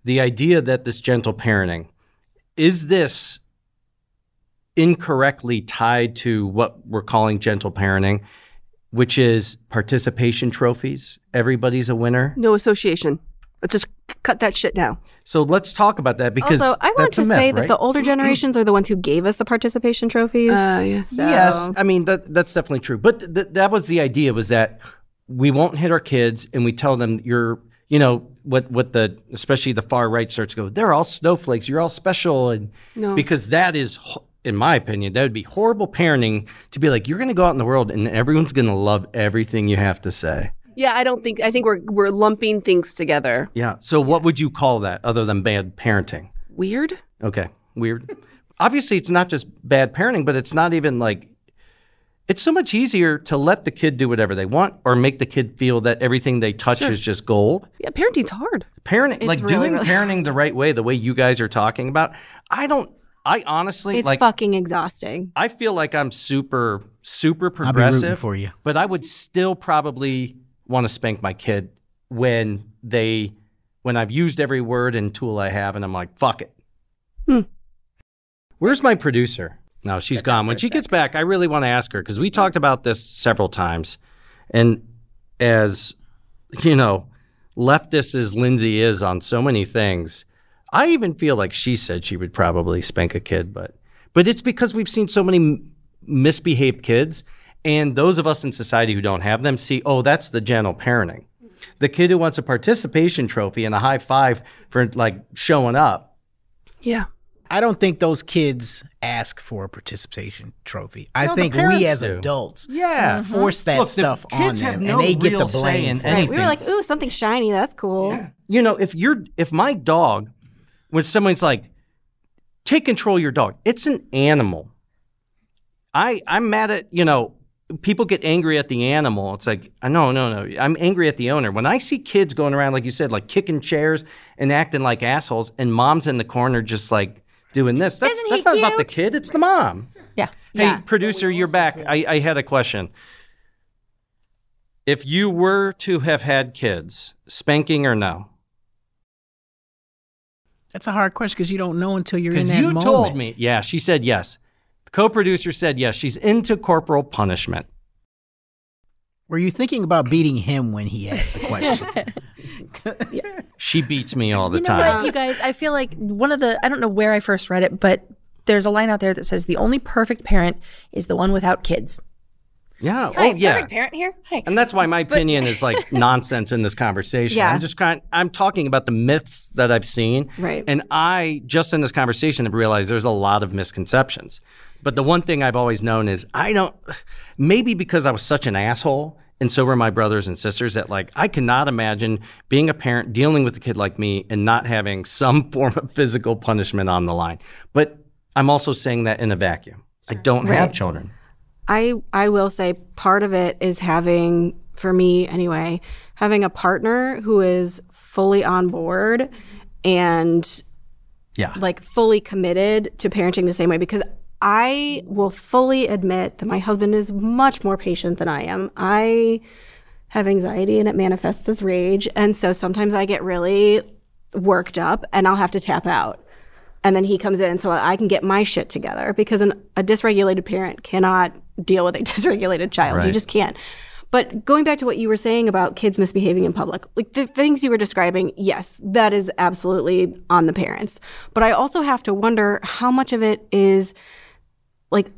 [SPEAKER 8] The idea that this gentle parenting, is this incorrectly tied to what we're calling gentle parenting, which is participation trophies? Everybody's a winner?
[SPEAKER 7] No association. Let's just cut that shit now.
[SPEAKER 8] So let's talk about that, because
[SPEAKER 5] also, I want to say that the older generations are the ones who gave us the participation trophies.
[SPEAKER 7] Yes.
[SPEAKER 5] So.
[SPEAKER 8] Yes, I mean, that's definitely true. But that was the idea, was that we won't hit our kids and we tell them what especially the far right starts to go, they're all snowflakes, you're all special. And because that is, in my opinion, that would be horrible parenting, to be like, you're going to go out in the world and everyone's going to love everything you have to say.
[SPEAKER 7] Yeah, I think we're lumping things together.
[SPEAKER 8] Yeah. So what would you call that other than bad parenting?
[SPEAKER 7] Weird.
[SPEAKER 8] Okay. Weird. Obviously, it's not just bad parenting, but it's not even like, it's so much easier to let the kid do whatever they want or make the kid feel that everything they touch is just gold.
[SPEAKER 7] Yeah, parenting's hard.
[SPEAKER 8] Doing parenting the right way, the way you guys are talking about, I honestly,
[SPEAKER 5] it's fucking exhausting.
[SPEAKER 8] I feel like I'm super, super progressive.
[SPEAKER 1] I'll be rooting for you.
[SPEAKER 8] But I would still probably want to spank my kid when I've used every word and tool I have and I'm like, fuck it. Where's my producer? No, she's gone. When she gets back, I really want to ask her, because we talked about this several times. And as, leftist as Lindsay is on so many things, I even feel like she said she would probably spank a kid. But it's because we've seen so many misbehaved kids. And those of us in society who don't have them see, oh, that's the gentle parenting. The kid who wants a participation trophy and a high five for showing up.
[SPEAKER 7] Yeah.
[SPEAKER 1] I don't think those kids ask for a participation trophy. I think we as adults force that stuff on them, and they get the blame.
[SPEAKER 5] Right. We were like, ooh, something shiny, that's cool.
[SPEAKER 8] Yeah. If my dog, when someone's like, take control of your dog, it's an animal. I'm mad at, people get angry at the animal. It's like, no. I'm angry at the owner. When I see kids going around, like you said, like kicking chairs and acting like assholes, and mom's in the corner just like doing this, that's not about the kid. It's the mom.
[SPEAKER 6] Yeah.
[SPEAKER 8] Hey, producer, you're back. I had a question. If you were to have had kids, spanking or no?
[SPEAKER 1] That's a hard question, because you don't know until you're in that moment.
[SPEAKER 8] Because you told me. Yeah, she said yes. The co-producer said yes. She's into corporal punishment.
[SPEAKER 1] Were you thinking about beating him when he asked the question?
[SPEAKER 8] She beats me all the
[SPEAKER 6] time.
[SPEAKER 8] You know
[SPEAKER 6] what, you guys? I feel like I don't know where I first read it, but there's a line out there that says the only perfect parent is the one without kids.
[SPEAKER 8] Yeah.
[SPEAKER 6] Hi, perfect parent here. Hi.
[SPEAKER 8] And that's why my opinion is like nonsense in this conversation.
[SPEAKER 5] Yeah.
[SPEAKER 8] I'm talking about the myths that I've seen.
[SPEAKER 5] Right.
[SPEAKER 8] And I, just in this conversation, have realized there's a lot of misconceptions. But the one thing I've always known is maybe because I was such an asshole, and so were my brothers and sisters, that I cannot imagine being a parent, dealing with a kid like me, and not having some form of physical punishment on the line. But I'm also saying that in a vacuum. I don't have children.
[SPEAKER 5] I will say part of it is having, for me anyway, having a partner who is fully on board and fully committed to parenting the same way, because I will fully admit that my husband is much more patient than I am. I have anxiety and it manifests as rage. And so sometimes I get really worked up and I'll have to tap out. And then he comes in so I can get my shit together, because a dysregulated parent cannot deal with a dysregulated child. Right. You just can't. But going back to what you were saying about kids misbehaving in public, the things you were describing, yes, that is absolutely on the parents. But I also have to wonder how much of it is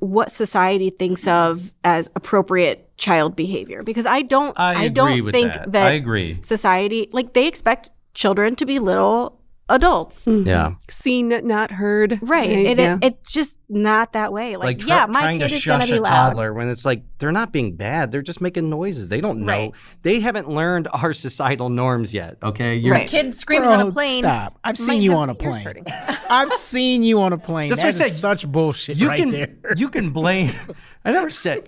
[SPEAKER 5] what society thinks of as appropriate child behavior, because I don't think that
[SPEAKER 8] I agree.
[SPEAKER 5] Society, they expect children to be little adults.
[SPEAKER 8] Yeah.
[SPEAKER 7] Seen, not heard.
[SPEAKER 5] Right. It's just not that way. Like
[SPEAKER 8] trying
[SPEAKER 5] my
[SPEAKER 8] to
[SPEAKER 5] kid is going
[SPEAKER 8] shush
[SPEAKER 5] to be
[SPEAKER 8] a
[SPEAKER 5] loud.
[SPEAKER 8] toddler when it's like they're not being bad. They're just making noises. They don't know.
[SPEAKER 5] Right.
[SPEAKER 8] They haven't learned our societal norms yet. Okay.
[SPEAKER 6] Kid screaming on a plane.
[SPEAKER 1] Stop. I've seen you on a plane. I've seen you on a plane.
[SPEAKER 8] That's
[SPEAKER 1] That
[SPEAKER 8] what I
[SPEAKER 1] is
[SPEAKER 8] said.
[SPEAKER 1] such bullshit
[SPEAKER 8] You
[SPEAKER 1] right
[SPEAKER 8] can
[SPEAKER 1] there.
[SPEAKER 8] you can blame. I never said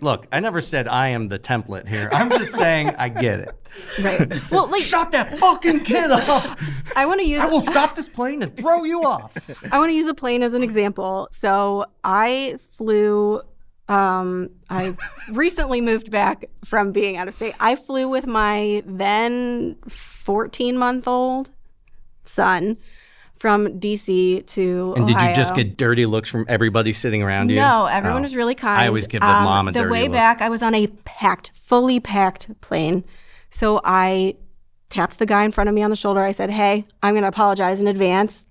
[SPEAKER 8] I am the template here. I'm just saying I get it.
[SPEAKER 5] Right. Well, like
[SPEAKER 8] Shut that fucking kid up.
[SPEAKER 5] I want to use.
[SPEAKER 8] I will stop this plane and throw you off.
[SPEAKER 5] I want to use a plane as an example. So I flew. I recently moved back from being out of state. I flew with my then 14-month-old son from DC to
[SPEAKER 8] And
[SPEAKER 5] Ohio.
[SPEAKER 8] did you just get dirty looks from everybody sitting around you?
[SPEAKER 5] No, everyone
[SPEAKER 8] Oh.
[SPEAKER 5] was really kind.
[SPEAKER 8] I always give the mom a dirty
[SPEAKER 5] The way
[SPEAKER 8] look.
[SPEAKER 5] back, I was on a fully packed plane. So I tapped the guy in front of me on the shoulder. I said, "Hey, I'm going to apologize in advance.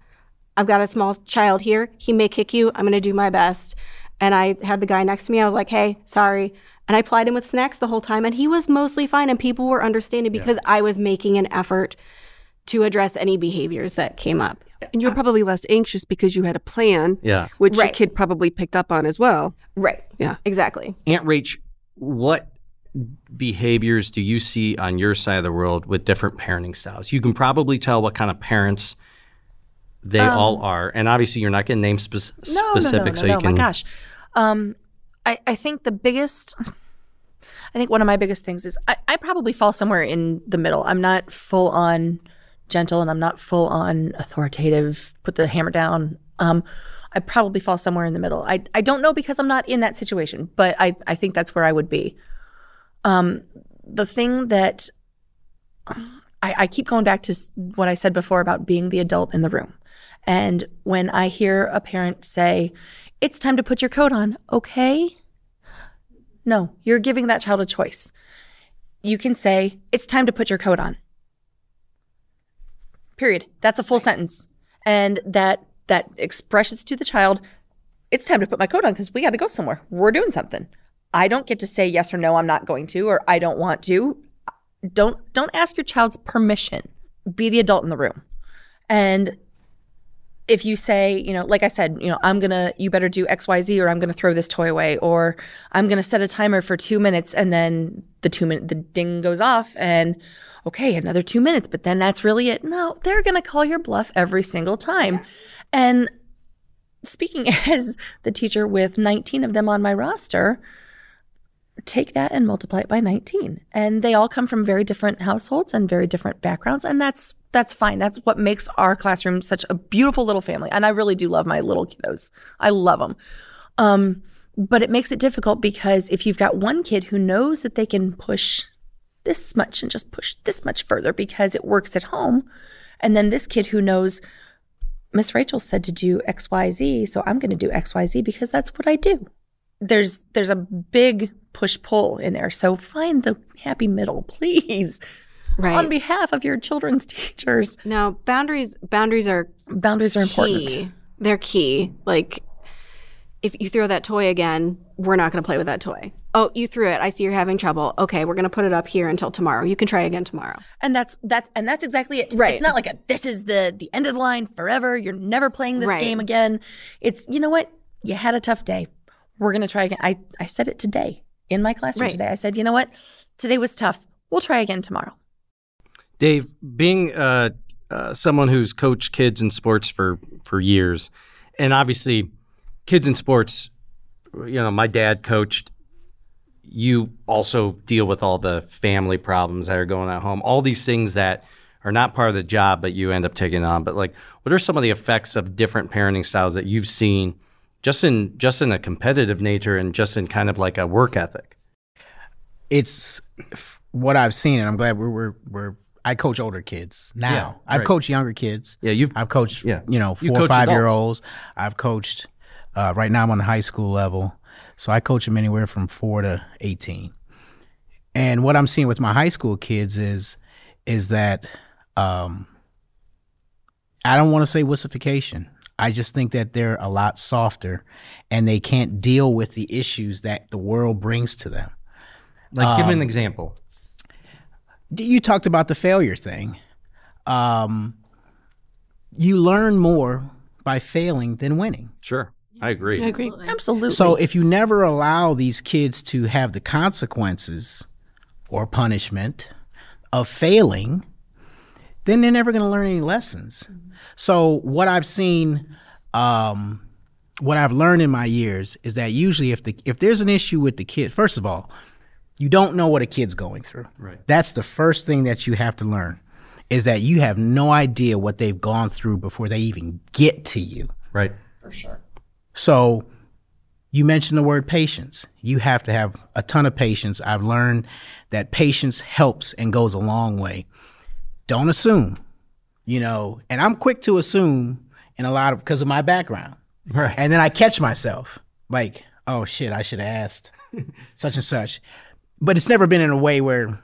[SPEAKER 5] I've got a small child here. He may kick you. I'm going to do my best." And I had the guy next to me. I was like, "Hey, sorry." And I plied him with snacks the whole time. And he was mostly fine. And people were understanding because I was making an effort to address any behaviors that came up.
[SPEAKER 7] And you were probably less anxious because you had a plan,
[SPEAKER 8] Yeah.
[SPEAKER 7] which your
[SPEAKER 5] Right.
[SPEAKER 7] kid probably picked up on as well.
[SPEAKER 5] Right.
[SPEAKER 7] Yeah.
[SPEAKER 5] Exactly.
[SPEAKER 8] Aunt Rach, what behaviors do you see on your side of the world with different parenting styles? You can probably tell what kind of parents they all are. And obviously you're not going to name specifics. So you can.
[SPEAKER 6] My gosh. I think one of my biggest things is I probably fall somewhere in the middle. I'm not full on gentle and I'm not full on authoritative, put the hammer down. I probably fall somewhere in the middle. I don't know because I'm not in that situation, but I think that's where I would be. The thing that I keep going back to what I said before about being the adult in the room. And when I hear a parent say, "It's time to put your coat on," okay? No, you're giving that child a choice. You can say, "It's time to put your coat on." Period. That's a full sentence. And that expresses to the child, "It's time to put my coat on because we got to go somewhere. We're doing something." I don't get to say yes or no, I'm not going to, or I don't want to. Don't ask your child's permission. Be the adult in the room. And if you say, like I said, you better do XYZ or I'm going to throw this toy away, or I'm going to set a timer for 2 minutes and then the ding goes off and okay, another 2 minutes, but then that's really it. No, they're going to call your bluff every single time. And speaking as the teacher with 19 of them on my roster, take that and multiply it by 19. And they all come from very different households and very different backgrounds. And that's fine. That's what makes our classroom such a beautiful little family. And I really do love my little kiddos. I love them. But it makes it difficult because if you've got one kid who knows that they can push this much and just push this much further because it works at home, and then this kid who knows Miss Rachel said to do XYZ, so I'm going to do XYZ because that's what I do. There's a big push-pull in there. So find the happy middle, please.
[SPEAKER 5] Right.
[SPEAKER 6] On behalf of your children's teachers.
[SPEAKER 5] Now, boundaries are
[SPEAKER 6] important.
[SPEAKER 5] Key. They're key. Like, if you throw that toy again, we're not going to play with that toy. Oh, you threw it. I see you're having trouble. Okay, we're going to put it up here until tomorrow. You can try again tomorrow.
[SPEAKER 6] And that's exactly it.
[SPEAKER 5] Right.
[SPEAKER 6] It's not like this is the end of the line forever. You're never playing this
[SPEAKER 5] Right.
[SPEAKER 6] game again. It's, you know what? You had a tough day. We're going to try again. I said it today in my classroom today. I said, you know what? Today was tough. We'll try again tomorrow.
[SPEAKER 8] Dave, being someone who's coached kids in sports for years, and obviously kids in sports, my dad coached. You also deal with all the family problems that are going on at home, all these things that are not part of the job, but you end up taking on. But what are some of the effects of different parenting styles that you've seen just in a competitive nature and just in kind of like a work ethic?
[SPEAKER 1] It's what I've seen, and I'm glad I coach older kids now.
[SPEAKER 8] Yeah,
[SPEAKER 1] I've
[SPEAKER 8] right.
[SPEAKER 1] coached younger kids.
[SPEAKER 8] Yeah,
[SPEAKER 1] I've coached 4
[SPEAKER 8] You
[SPEAKER 1] or
[SPEAKER 8] coach
[SPEAKER 1] 5 year
[SPEAKER 8] adults.
[SPEAKER 1] olds. I've coached right now I'm on the high school level. So I coach them anywhere from 4 to 18. And what I'm seeing with my high school kids is that I don't want to say wussification. I just think that they're a lot softer and they can't deal with the issues that the world brings to them.
[SPEAKER 8] Like, give me an example.
[SPEAKER 1] You talked about the failure thing. You learn more by failing than winning.
[SPEAKER 8] Sure. I agree.
[SPEAKER 7] I agree.
[SPEAKER 6] Absolutely.
[SPEAKER 1] So if you never allow these kids to have the consequences or punishment of failing, then they're never going to learn any lessons. So what I've seen, what I've learned in my years is that usually if there's an issue with the kid, first of all, you don't know what a kid's going through.
[SPEAKER 8] Right.
[SPEAKER 1] That's the first thing that you have to learn, is that you have no idea what they've gone through before they even get to you.
[SPEAKER 8] Right.
[SPEAKER 6] for sure.
[SPEAKER 1] So you mentioned the word patience. You have to have a ton of patience. I've learned that patience helps and goes a long way. Don't assume, and I'm quick to assume because of my background.
[SPEAKER 8] Right.
[SPEAKER 1] And then I catch myself like, oh shit, I should have asked such and such. But it's never been in a way where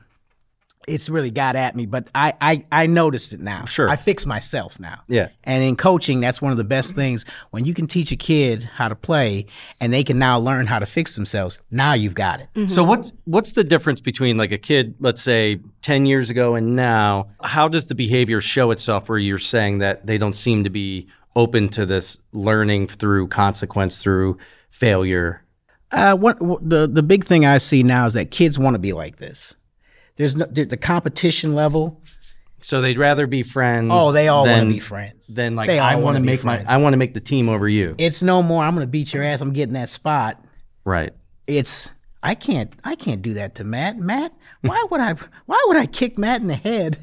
[SPEAKER 1] it's really got at me, but I noticed it now.
[SPEAKER 8] Sure.
[SPEAKER 1] I fix myself now.
[SPEAKER 8] Yeah.
[SPEAKER 1] And in coaching, that's one of the best things. When you can teach a kid how to play and they can now learn how to fix themselves, now you've got it.
[SPEAKER 8] Mm-hmm. So what's the difference between like a kid, let's say 10 years ago and now? How does the behavior show itself where you're saying that they don't seem to be open to this learning through consequence, through failure?
[SPEAKER 1] The big thing I see now is that kids want to be like this. There's the competition level.
[SPEAKER 8] So they'd rather be friends.
[SPEAKER 1] Oh, they all want to be friends.
[SPEAKER 8] Then like
[SPEAKER 1] They all
[SPEAKER 8] I want
[SPEAKER 1] wanna
[SPEAKER 8] to
[SPEAKER 1] be
[SPEAKER 8] make
[SPEAKER 1] friends.
[SPEAKER 8] I want to make the team over you.
[SPEAKER 1] It's no more, I'm going to beat your ass, I'm getting that spot.
[SPEAKER 8] Right.
[SPEAKER 1] It's I can't do that to Matt. Matt, why would I kick Matt in the head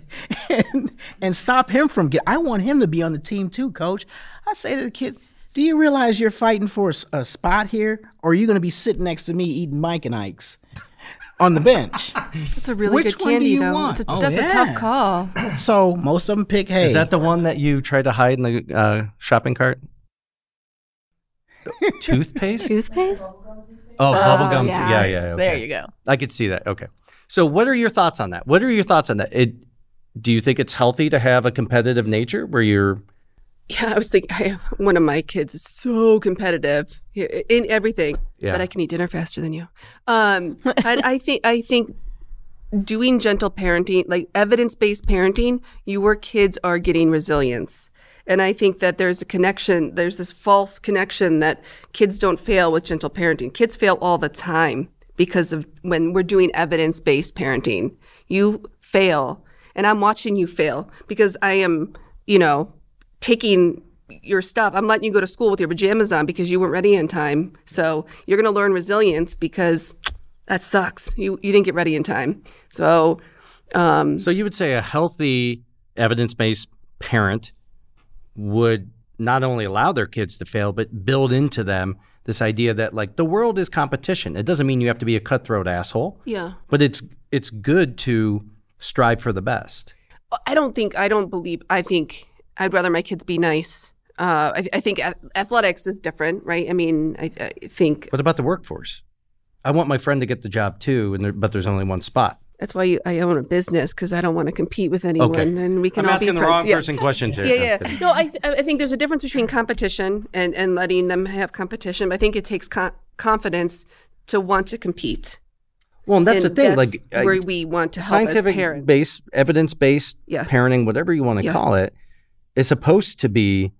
[SPEAKER 1] and stop him from I want him to be on the team too, coach. I say to the kid, do you realize you're fighting for a spot here, or are you going to be sitting next to me eating Mike and Ike's on the bench?
[SPEAKER 7] It's a really
[SPEAKER 1] Which
[SPEAKER 7] good
[SPEAKER 1] one do
[SPEAKER 7] candy,
[SPEAKER 1] you
[SPEAKER 7] though.
[SPEAKER 1] want?
[SPEAKER 7] That's a tough call.
[SPEAKER 1] So most of them pick hay.
[SPEAKER 8] Is that the one that you tried to hide in the shopping cart? Toothpaste?
[SPEAKER 7] Toothpaste?
[SPEAKER 8] Oh, bubblegum.
[SPEAKER 5] yeah.
[SPEAKER 8] Yeah. Okay.
[SPEAKER 6] There you go.
[SPEAKER 8] I could see that. Okay. So what are your thoughts on that? Do you think it's healthy to have a competitive nature where you're...
[SPEAKER 7] Yeah, I was thinking, one of my kids is so competitive in everything,
[SPEAKER 8] Yeah.
[SPEAKER 7] but I can eat dinner faster than you. I think doing gentle parenting, like evidence-based parenting, your kids are getting resilience. And I think that there's a connection, there's this false connection that kids don't fail with gentle parenting. Kids fail all the time because of when we're doing evidence-based parenting. You fail, and I'm watching you fail because I am, taking your stuff. I'm letting you go to school with your pajamas on because you weren't ready in time. So you're going to learn resilience because that sucks. You didn't get ready in time. So,
[SPEAKER 8] So you would say a healthy evidence-based parent would not only allow their kids to fail, but build into them this idea that like the world is competition. It doesn't mean you have to be a cutthroat asshole.
[SPEAKER 7] yeah.
[SPEAKER 8] But it's good to strive for the best.
[SPEAKER 7] I think I'd rather my kids be nice. I think athletics is different, right? I mean, I think
[SPEAKER 8] What about the workforce? I want my friend to get the job too, but there's only one spot.
[SPEAKER 7] that's why I own a business, because I don't want to compete with anyone,
[SPEAKER 8] Okay.
[SPEAKER 7] and we can
[SPEAKER 8] I'm
[SPEAKER 7] all
[SPEAKER 8] asking
[SPEAKER 7] be
[SPEAKER 8] the
[SPEAKER 7] friends.
[SPEAKER 8] wrong
[SPEAKER 7] Yeah.
[SPEAKER 8] person questions here.
[SPEAKER 7] Yeah. No, I think there's a difference between competition and letting them have competition. But I think it takes confidence to want to compete.
[SPEAKER 8] Well, and that's the thing.
[SPEAKER 7] That's
[SPEAKER 8] Like
[SPEAKER 7] where we want to help as parents.
[SPEAKER 8] scientific-based, evidence-based
[SPEAKER 7] Yeah.
[SPEAKER 8] parenting, whatever you want to
[SPEAKER 7] Yeah.
[SPEAKER 8] call it, is supposed to be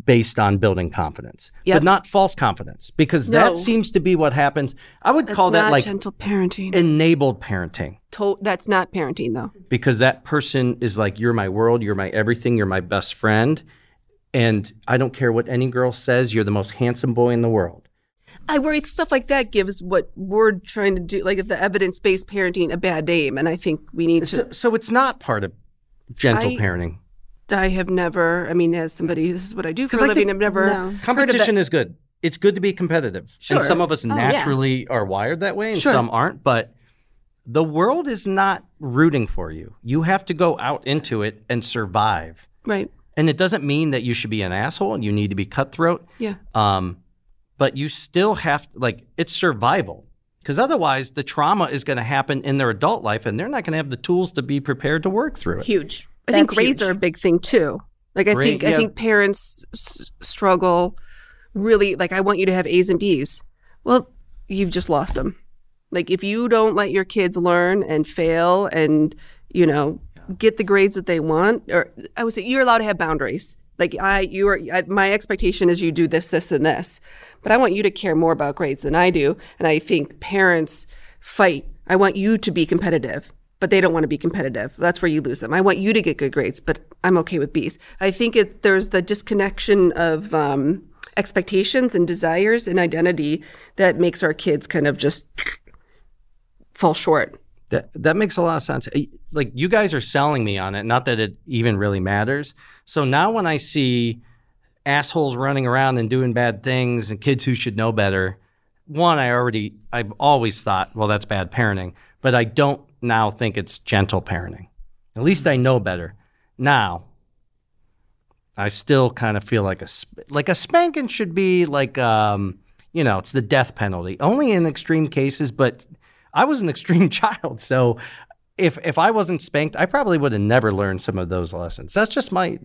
[SPEAKER 8] based on building confidence,
[SPEAKER 7] Yep.
[SPEAKER 8] but not false confidence, because
[SPEAKER 7] No.
[SPEAKER 8] that seems to be what happens. I would
[SPEAKER 7] That's
[SPEAKER 8] call that
[SPEAKER 7] not
[SPEAKER 8] like
[SPEAKER 7] gentle parenting.
[SPEAKER 8] enabled parenting,
[SPEAKER 7] That's not parenting, though.
[SPEAKER 8] because that person is like, you're my world, you're my everything, you're my best friend, and I don't care what any girl says, you're the most handsome boy in the world.
[SPEAKER 7] I worry stuff like that gives what we're trying to do, like the evidence-based parenting, a bad name, and I think we need to.
[SPEAKER 8] So it's not part of gentle
[SPEAKER 7] I-
[SPEAKER 8] parenting.
[SPEAKER 7] I have never. I mean, as somebody, this is what I do for
[SPEAKER 8] 'Cause
[SPEAKER 7] a
[SPEAKER 8] I
[SPEAKER 7] living.
[SPEAKER 8] think-
[SPEAKER 7] I've never
[SPEAKER 5] No.
[SPEAKER 7] heard of
[SPEAKER 8] Competition
[SPEAKER 7] that.
[SPEAKER 8] is good. It's good to be competitive.
[SPEAKER 7] Sure.
[SPEAKER 8] And some of us
[SPEAKER 5] yeah.
[SPEAKER 8] naturally are wired that way and
[SPEAKER 7] Sure.
[SPEAKER 8] some aren't. But the world is not rooting for you. You have to go out into it and survive.
[SPEAKER 7] Right.
[SPEAKER 8] And it doesn't mean that you should be an asshole and you need to be cutthroat.
[SPEAKER 7] Yeah.
[SPEAKER 8] But you still have, it's survival. Because otherwise, the trauma is going to happen in their adult life and they're not going to have the tools to be prepared to work through it.
[SPEAKER 7] Huge. I think
[SPEAKER 6] That's
[SPEAKER 7] grades
[SPEAKER 6] huge.
[SPEAKER 7] are a big thing too. Like I
[SPEAKER 8] Grade- yeah.
[SPEAKER 7] think parents struggle really. Like I want you to have A's and B's. Well, you've just lost them. Like if you don't let your kids learn and fail and get the grades that they want, or I would say you're allowed to have boundaries. Like my expectation is you do this, this, and this, but I want you to care more about grades than I do. And I think parents fight. I want you to be competitive, but they don't want to be competitive. That's where you lose them. I want you to get good grades, but I'm okay with B's. I think there's the disconnection of expectations and desires and identity that makes our kids kind of just fall short.
[SPEAKER 8] That makes a lot of sense. Like, you guys are selling me on it, not that it even really matters. So now when I see assholes running around and doing bad things and kids who should know better, one, I've always thought, well, that's bad parenting, but I don't now think it's gentle parenting. At least I know better. Now, I still kind of feel like a spanking should be like, it's the death penalty. Only in extreme cases, but I was an extreme child, so if I wasn't spanked, I probably would have never learned some of those lessons. That's just my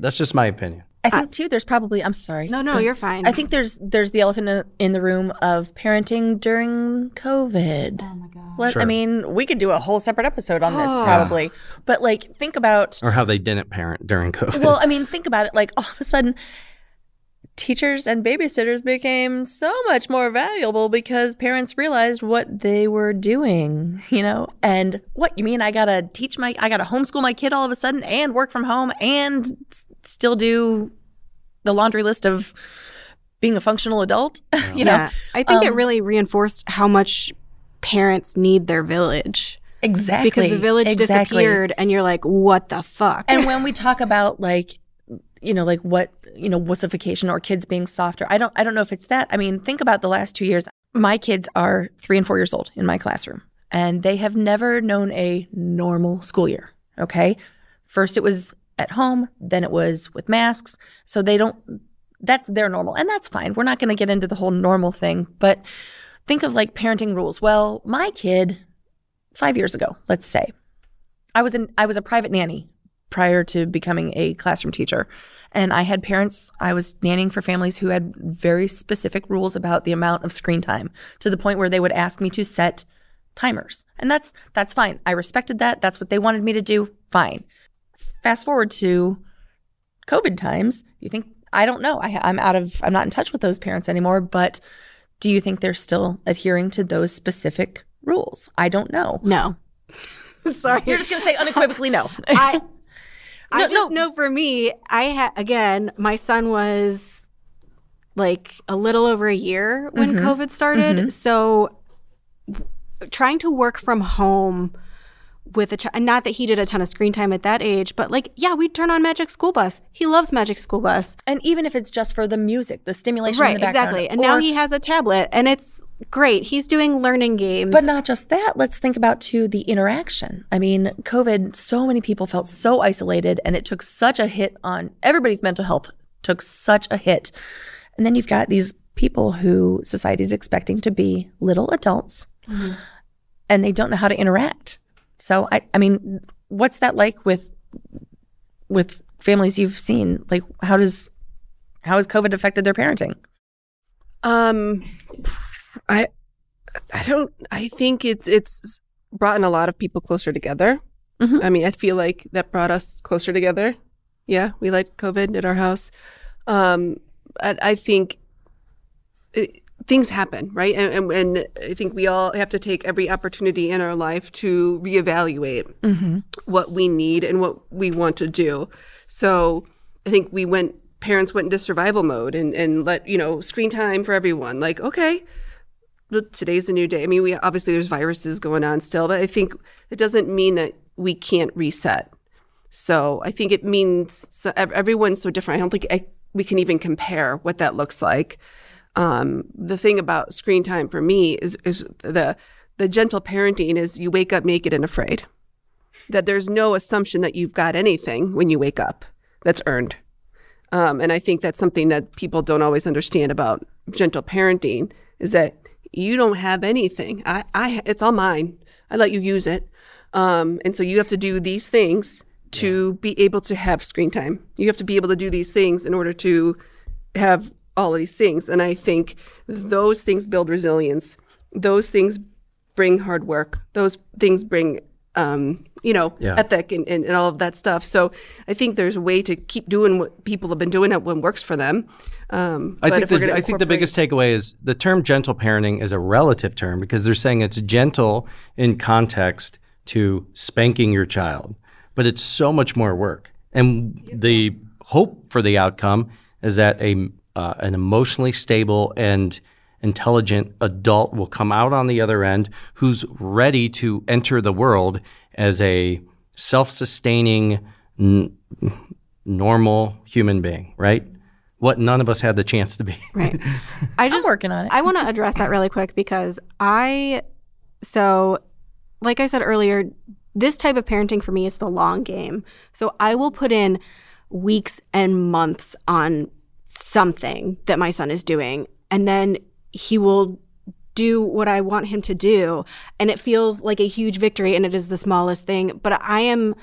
[SPEAKER 8] opinion.
[SPEAKER 6] I think too, there's probably, I'm sorry.
[SPEAKER 5] No, you're fine.
[SPEAKER 6] I think there's the elephant in the room of parenting during COVID. Oh my God.
[SPEAKER 8] Sure.
[SPEAKER 6] I mean, we could do a whole separate episode on this probably. But like, think about.
[SPEAKER 8] Or how they didn't parent during COVID.
[SPEAKER 6] Well, I mean, think about it. Like, all of a sudden, teachers and babysitters became so much more valuable because parents realized what they were doing, And what, you mean I gotta homeschool my kid all of a sudden and work from home and still do the laundry list of being a functional adult?
[SPEAKER 5] Yeah. I think it really reinforced how much parents need their village.
[SPEAKER 6] Exactly.
[SPEAKER 5] Because the village disappeared and you're like, what the fuck?
[SPEAKER 6] And when we talk about wussification or kids being softer, I don't know if it's that. I mean, think about the last 2 years. My kids are 3 and 4 years old in my classroom, and they have never known a normal school year, okay? First it was at home, then it was with masks. So that's their normal, and that's fine. We're not going to get into the whole normal thing, but think of like parenting rules. Well, my kid, 5 years ago, let's say, I was a private nanny prior to becoming a classroom teacher. And I had parents, I was nannying for families who had very specific rules about the amount of screen time, to the point where they would ask me to set timers. And that's fine. I respected that. That's what they wanted me to do. Fine. Fast forward to COVID times. You think, I don't know. I'm not in touch with those parents anymore, but do you think they're still adhering to those specific rules? I don't know.
[SPEAKER 5] No. Sorry.
[SPEAKER 6] You're just going to say unequivocally no.
[SPEAKER 5] I just know for me, my son was like a little over a year when COVID started. Mm-hmm. So trying to work from home with and not that he did a ton of screen time at that age, but we'd turn on Magic School Bus. He loves Magic School Bus.
[SPEAKER 6] And even if it's just for the music, the stimulation in the background.
[SPEAKER 5] Right, exactly. And now he has a tablet and it's great. He's doing learning games.
[SPEAKER 6] But not just that. Let's think about too the interaction. I mean, COVID, so many people felt so isolated, and it took such a hit on everybody's mental health, took such a hit. And then you've got these people who society's expecting to be little adults, and they don't know how to interact. So, I mean, what's that like with families you've seen? Like, how has COVID affected their parenting?
[SPEAKER 7] I think it's brought a lot of people closer together. Mm-hmm. I mean, I feel like that brought us closer together. Yeah, we liked COVID at our house. I think things happen, right? And I think we all have to take every opportunity in our life to reevaluate what we need and what we want to do. So I think parents went into survival mode and let, screen time for everyone. Like, okay, today's a new day. I mean, obviously there's viruses going on still, but I think it doesn't mean that we can't reset. So I think it means everyone's so different. I don't think we can even compare what that looks like. The thing about screen time for me is the gentle parenting is you wake up naked and afraid. That there's no assumption that you've got anything when you wake up that's earned. And I think that's something that people don't always understand about gentle parenting is that you don't have anything. It's all mine. I let you use it. And so you have to do these things to be able to have screen time. You have to be able to do these things in order to have all of these things. And I think those things build resilience. Those things bring hard work. Those things bring ethic and all of that stuff. So I think there's a way to keep doing what people have been doing when works for them.
[SPEAKER 8] I think the biggest takeaway is the term gentle parenting is a relative term because they're saying it's gentle in context to spanking your child, but it's so much more work. And the hope for the outcome is that an emotionally stable and intelligent adult will come out on the other end who's ready to enter the world as a self-sustaining, normal human being, right? What none of us had the chance to be.
[SPEAKER 5] Right.
[SPEAKER 6] I'm working on it.
[SPEAKER 5] I want to address that really quick because like I said earlier, this type of parenting for me is the long game. So I will put in weeks and months on something that my son is doing, and then he will do what I want him to do, and it feels like a huge victory, and it is the smallest thing. But I am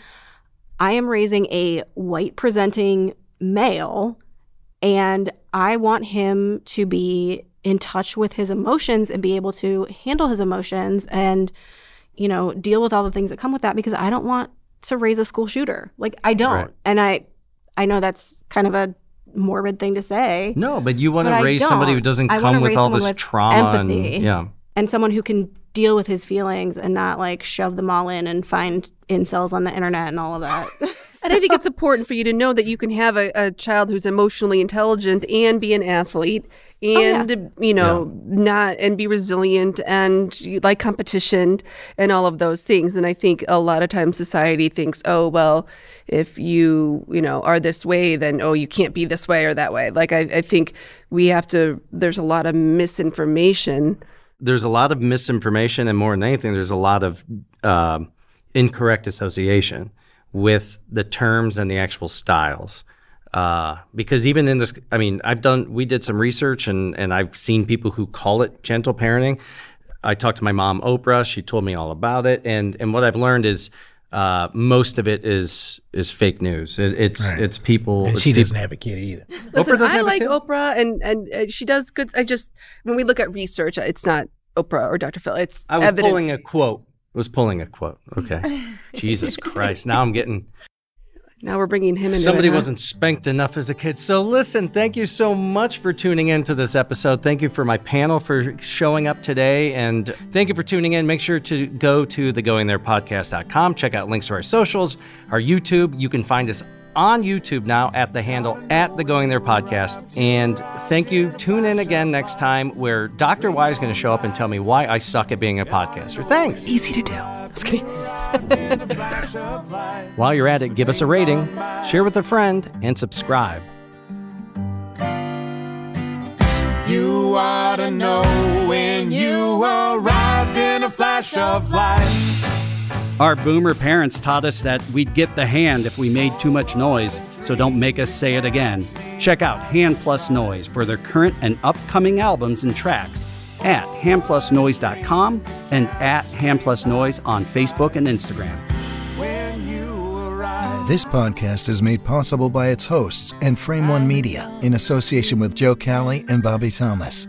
[SPEAKER 5] raising a white presenting male, and I want him to be in touch with his emotions and be able to handle his emotions and, deal with all the things that come with that, because I don't want to raise a school shooter. Like, I don't. Right. And I know that's kind of a morbid thing to say.
[SPEAKER 8] No, but you want to raise somebody who doesn't come with all this trauma
[SPEAKER 5] empathy, and someone who can deal with his feelings and not like shove them all in and find incels on the internet and all of that.
[SPEAKER 7] And I think it's important for you to know that you can have a child who's emotionally intelligent and be an athlete and, not and be resilient and like competition and all of those things. And I think a lot of times society thinks, oh, well, if you, are this way, then, oh, you can't be this way or that way. Like, I think there's a lot of misinformation.
[SPEAKER 8] There's a lot of misinformation, and more than anything, there's a lot of incorrect association with the terms and the actual styles. Because even in this, we did some research and I've seen people who call it gentle parenting. I talked to my mom, Oprah. She told me all about it. And what I've learned is most of it is fake news. It's people.
[SPEAKER 1] And she doesn't have a kid either.
[SPEAKER 7] Listen, I like Oprah and she does good. When we look at research, it's not Oprah or Dr. Phil. It's
[SPEAKER 8] I was
[SPEAKER 7] evidence.
[SPEAKER 8] pulling a quote. Okay. Jesus Christ. Now
[SPEAKER 7] we're bringing him into
[SPEAKER 8] Somebody wasn't spanked enough as a kid. So listen, thank you so much for tuning into this episode. Thank you for my panel for showing up today. And thank you for tuning in. Make sure to go to thegoingtherepodcast.com. Check out links to our socials, our YouTube. You can find us on YouTube now at the handle @thegoingtherepodcast. And thank you. Tune in again next time where Dr. Y is going to show up and tell me why I suck at being a podcaster. Thanks.
[SPEAKER 7] Easy to do. Just kidding.
[SPEAKER 8] While you're at it, give us a rating, share with a friend, and subscribe.
[SPEAKER 3] You ought to know when you arrived in a flash of light.
[SPEAKER 2] Our boomer parents taught us that we'd get the hand if we made too much noise, so don't make us say it again. Check out Hand Plus Noise for their current and upcoming albums and tracks at handplusnoise.com and at handplusnoise on Facebook and Instagram.
[SPEAKER 4] This podcast is made possible by its hosts and Frame One Media in association with Joe Cowley and Bobby Thomas.